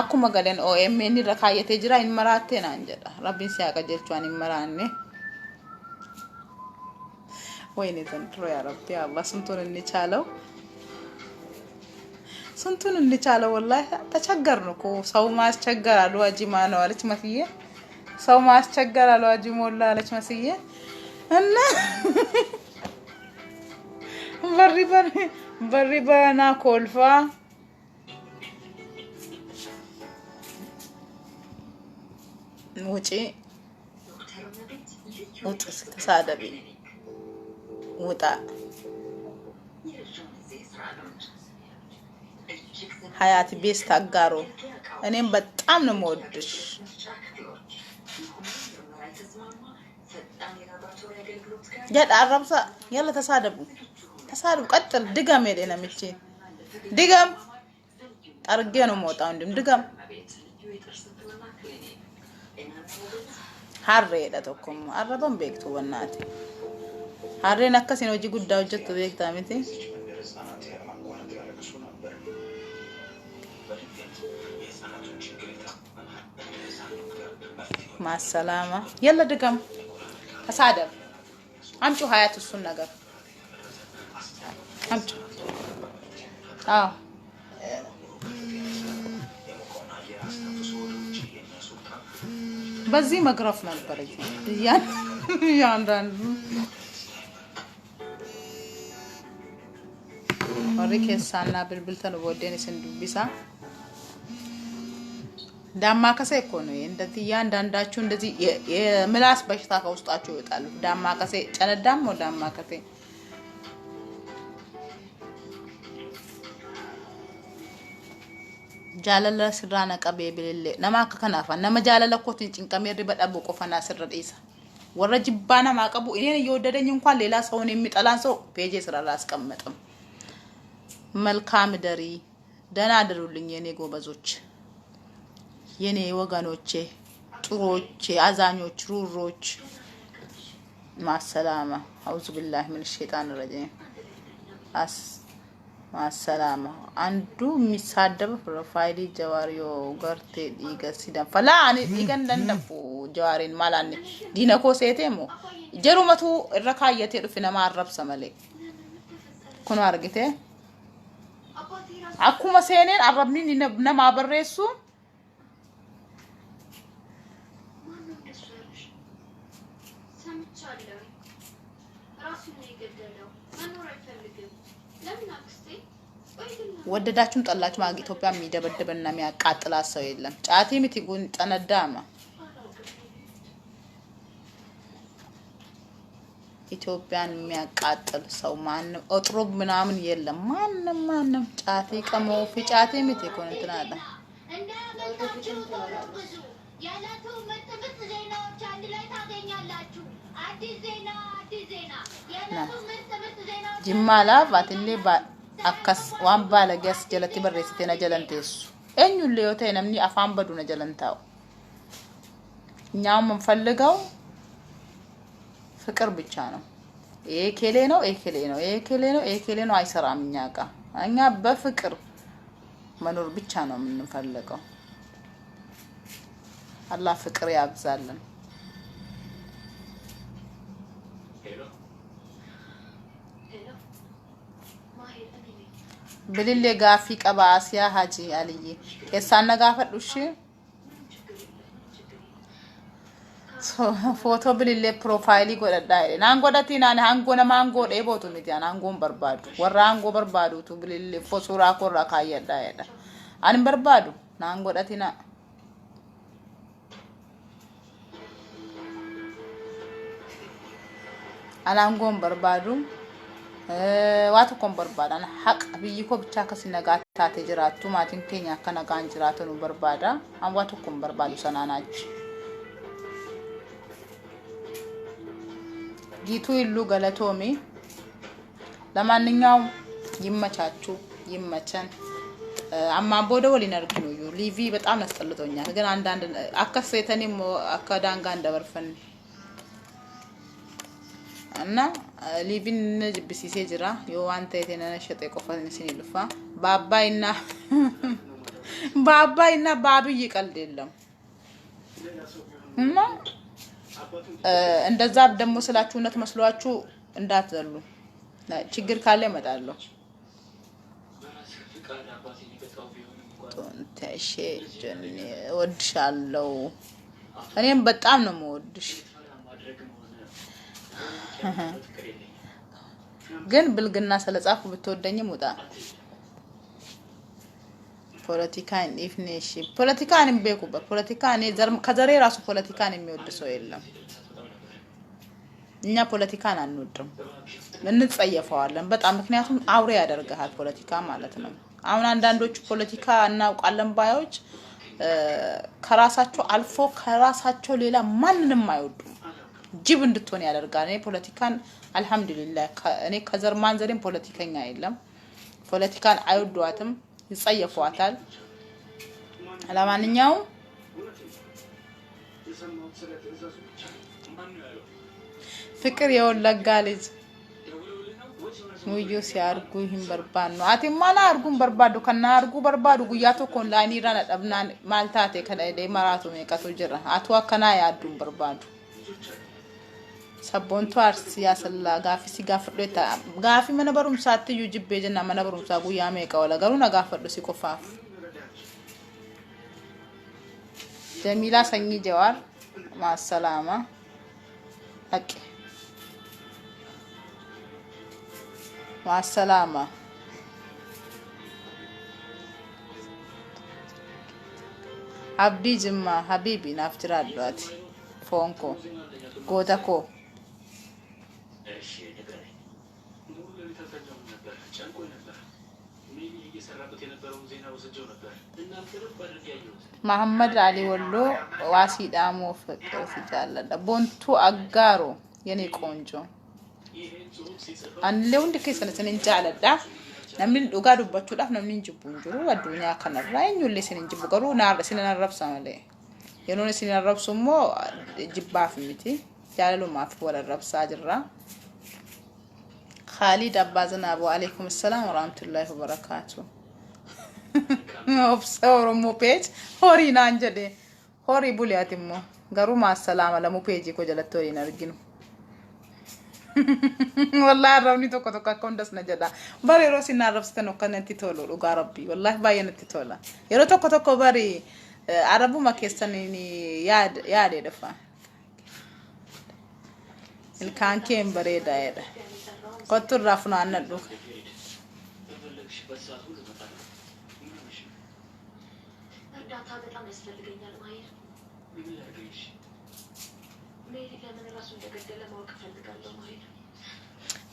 አኩማ ገለን OMN ረካየቴ ጅራ ይመራቴና እንጀዳ ረቢን ሲያቀጀቿን ይመራኔ ወይኔ ዘንድሮ ያ ረቢ አላህ ስንቱን እንቻለው ስንቱን እንቻለው ወላሂ ተቸገርንኩ ሰው ማስቸገር አልዋጂማ ነው አለች መስዬ ሰው ማስቸገር አልዋጂማ ወላ አለች መስዬ እና በሪባና ኮልፋ ውጪ ተሳደቢ ውጣ ሀያት ቤስት አጋሩ እኔም በጣም ነው የምወድሽ ጀድ አረብሳ ያለ ተሳደቡ ቀጥል ድጋም ሄደና ምቺ ድጋም አርጌ ነው ሞጣው እንድም ድጋም ሀሬ ለተኩም አረበም ቤክቱ ወናቲ ሀሬ ነከስ ነው እጂ ጉዳዩ ጀት ቤክታ ምቲ مع السلامة يلا دقم تسادب امشوا حياة السنة نجر امشوا بزي مقرف نالبرج ياندان وريك السانا بالبلتن ووديني سندبيسا ዳማከሴ እኮ ነው እንደዚህ ያንዳንዳችሁ እንደዚህ የምላስ በሽታ ከውስጣችሁ ይወጣል ዳማከሴ ጨነዳም ነው ዳማከሴ ጃለለ ስራና ቀቤ ቢልለ ነማከ ከናፋ ነመጃለለ ኮትን ጭንቀሜሪ በጠብ ቆፈና ስረዲሳ ወረጅባና ማቀቡ እኔን እየወደደኝ እንኳን ሌላ ሰውን የሚጠላን ሰው ፔጄ ስራ አላስቀምጥም መልካም ደሪ ደና አድሩልኝ የኔ ጎበዞች የኔ ወጋኖቼ ጥሮቼ አዛኞች ሩሮች ማሰላማ አውዙ ቢላሂ ሚን ሸይጣን ረጂም ማሰላማ አንዱ የሚሳደብ ፕሮፋይል ጀዋሪዮ ገርቴ ይገሲዳን ፈላ አኒ ይገንደንደፉ ጀዋሪን ማላኒ ዲነኮ ሴቴሞ ጀሩመቱ ረካየቴ ዱፍና ማረብ ሰመለ ኩኑ አርግቴ አኩማ ሴኔን አረብኒ ነማ በረሱ ወደዳችሁም ጠላችሁ ማግ ኢትዮጵያ የሚደበድብና የሚያቃጥላት ሰው የለም ጫቴ ምትጉን ጠነዳማ ኢትዮጵያን የሚያቃጥል ሰው ማንም እጥሩብ ምናምን የለም ማንም ጫቴ ቀሞ ፍጫቴ ምትኮን እንትናለ ያላቱ መጥብጥ ዜናዎች አንድ ላይ ታገኛላችሁ አዲስ ዜና ያላቱ መጥብጥ ዜናዎች ጅማላ ባትሌ አከስ ዋን ባለገስ ጀለቲ በረሲቴና ጀለንቴሱ እኙን ለዮተ ነምኒ አፋን በዱነ ጀለንታው እኛም እንፈልገው ፍቅር ብቻ ነው ኤኬሌ ነው አይሰራም እኛ ጋር እኛ በፍቅር መኖር ብቻ ነው የምንፈልገው አላህ ፍቅር ያብዛልን ብልሌ ጋፊ ቀባሲያ ሀጂ አልይ ከሳና ጋፈዱሽ ፎቶ ብልሌ ፕሮፋይሊ ጎዳዳይ ናንጎዳቲና አንጎነ ማንጎ ደቦቱ ሚዲያን አንጎን በርባዱ ወራ አንጎ በርባዱ ቱ ብልሌ ፎሱራ ኮራ ካየዳይዳ አን በርባዱ ናንጎዳቲና አላንጎን በርባዱ ዋቱ ኮን በርባዳና ሐቅ ብይኮ ብቻ ከሲነጋታ ተጅራቱ ማቲን ኬኛ ከነጋን ጅራተኑ በርባዳ አንዋቱ ኮን በርባዱ ሰናናች ጊቱ ይሉ ገለቶሚ ለማንኛውም ይመቻችሁ ይመቸን አማን ቦደ ወሊነርግ ነው ሊቪ በጣም አስጠልቶኛል ግን አንዳንድ አከሰተኒም አካዳንጋ እንደበርፈን እና ሊቪን ጅብሲሴ ጅራ የዋንተ የተነነ ሸጠ ቆፈን ሲልፋ ባባይና ባብይ ቀልድ የለም እና እንደዛ ደሞ ስላችሁ እነት መስሏችሁ እንዳትዘሉ ችግር ካለ እመጣለሁ ቶንተሽ ጀኔ ወድሻለሁ እኔም በጣም ነው የምወድሽ ግን ብልግና ስለጻፉ ብትወደኝም ወጣ ፖለቲካን ኢፍኔሽ ፖለቲካን በኩበት ፖለቲካን ከዘሬ ራሱ ፖለቲካን የሚወድ ሰው የለም እኛ ፖለቲካን አንወድም እንጸየፈዋለን በጣም ምክንያቱም አውሬ ያደርጋል ፖለቲካ ማለት ነው አሁን አንዳንዶቹ ፖለቲካ እናውቃለን ባዮች ከራሳቸው አልፎ ከራሳቸው ሌላ ማንንም አይወዱም ጅብ እንድትሆን ያደርጋል እኔ ፖለቲካን አልহামዱሊላህ እኔ ከዘር ማንዘሬም ፖለቲከኛ የለም ፖለቲካን አይወዷትም ይጸየፏታል ለማንኛውም ፍቅር የወለጋ ልጅ ሙዩ ሲያርጉ ይህን በርባድ ነው አቲማና አርጉን በርባዱ ከና አርጉ በርባዱ ጉያቶ ኮን ላኒራ ነጥብና ማልታቴ ከላይ ማራቱ የቀቶ ጅራ አትዋ ከና ያዱን በርባዱ ሰቦንቶ አርሲ ያሰላ ጋፊ ሲጋፍዶታ ጋፊ መነበሩም ሳትዩ ጅቤጀና መነበሩም ሳጉ ያሜቀው ለገሩ ነጋፈዱ ሲቆፋፍ ጀሚላ ሰኝ ጀዋር ማሰላማ አቂ ማሰላማ አብዲ ጅማ ሀቢቢ ናፍጅራሏት ፎንኮ ጎታኮ መሐመድ አሊ ወሎ ዋሲዳሞ ፍቅር ሲጃለዳ ቦንቱ አጋሮ የኔ ቆንጆ አንሌው እንደከሰነሰን እንጃለዳ namni dhugaa dubbachuudhaaf namni injibbu jiru addunyaa kanarraa eenyullee sin injibbu garuu naarra sin arrabsa malee yeroo sin arrabsu immoo jibbaaf miti jaalalumaaf wal arrabsaa jirra Khalid Abbazana wa alaykum assalam wa rahmatullahi wa barakatuh Oromo page hori nanjade hori buliatimmo garuma assalamu alamu page ko jalatto in arginu wallahi rawni to ko kondas na jada bari rosi na rabsta no kanati tolo do garabbi wallahi bayanati tola yero to ko bari arabu makestani ni yaade dafa الكان كين بريدة هذا قلت الرافنا عن الدوك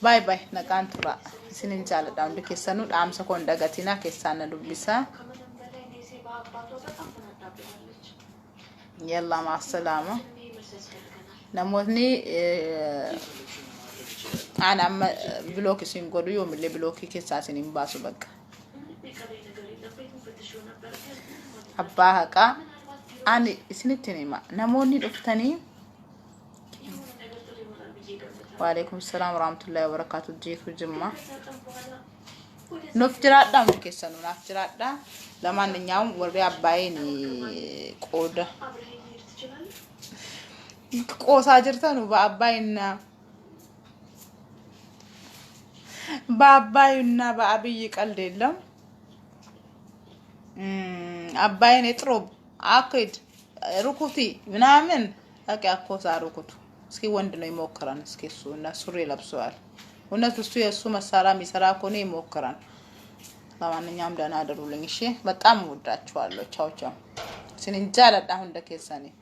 باي باي نكان ترى سنين جالة دام بكيسانو دام سكون دعاتينا كيسانا دوبيسا يلا مع السلامة نموذني أنا أما بلوكي سينقولوا يوم اللي بلوكي كيساسين باسو بق أباها كا أنا سنتني ما نموذني دفتني وعليكم السلام ورحمة الله وبركاته جيك وجمع نفترات دام كيسانو نفترات دا لما نياوم وري أبايني قودة قوسا جرتانو بأباينا بأباينا بأبيك الدلم أباين يتروب أكيد ركوتي منامن أكيد قوسا ركوتو سكي وندنا يموكران سكي سونا سوري لبسوال والناس تستوي السوما سلامي سراكوني يموكران لما نيام دانا درولين شيء بتأمل داتشوالو تشاو تشاو سنين جالت أهون دكيساني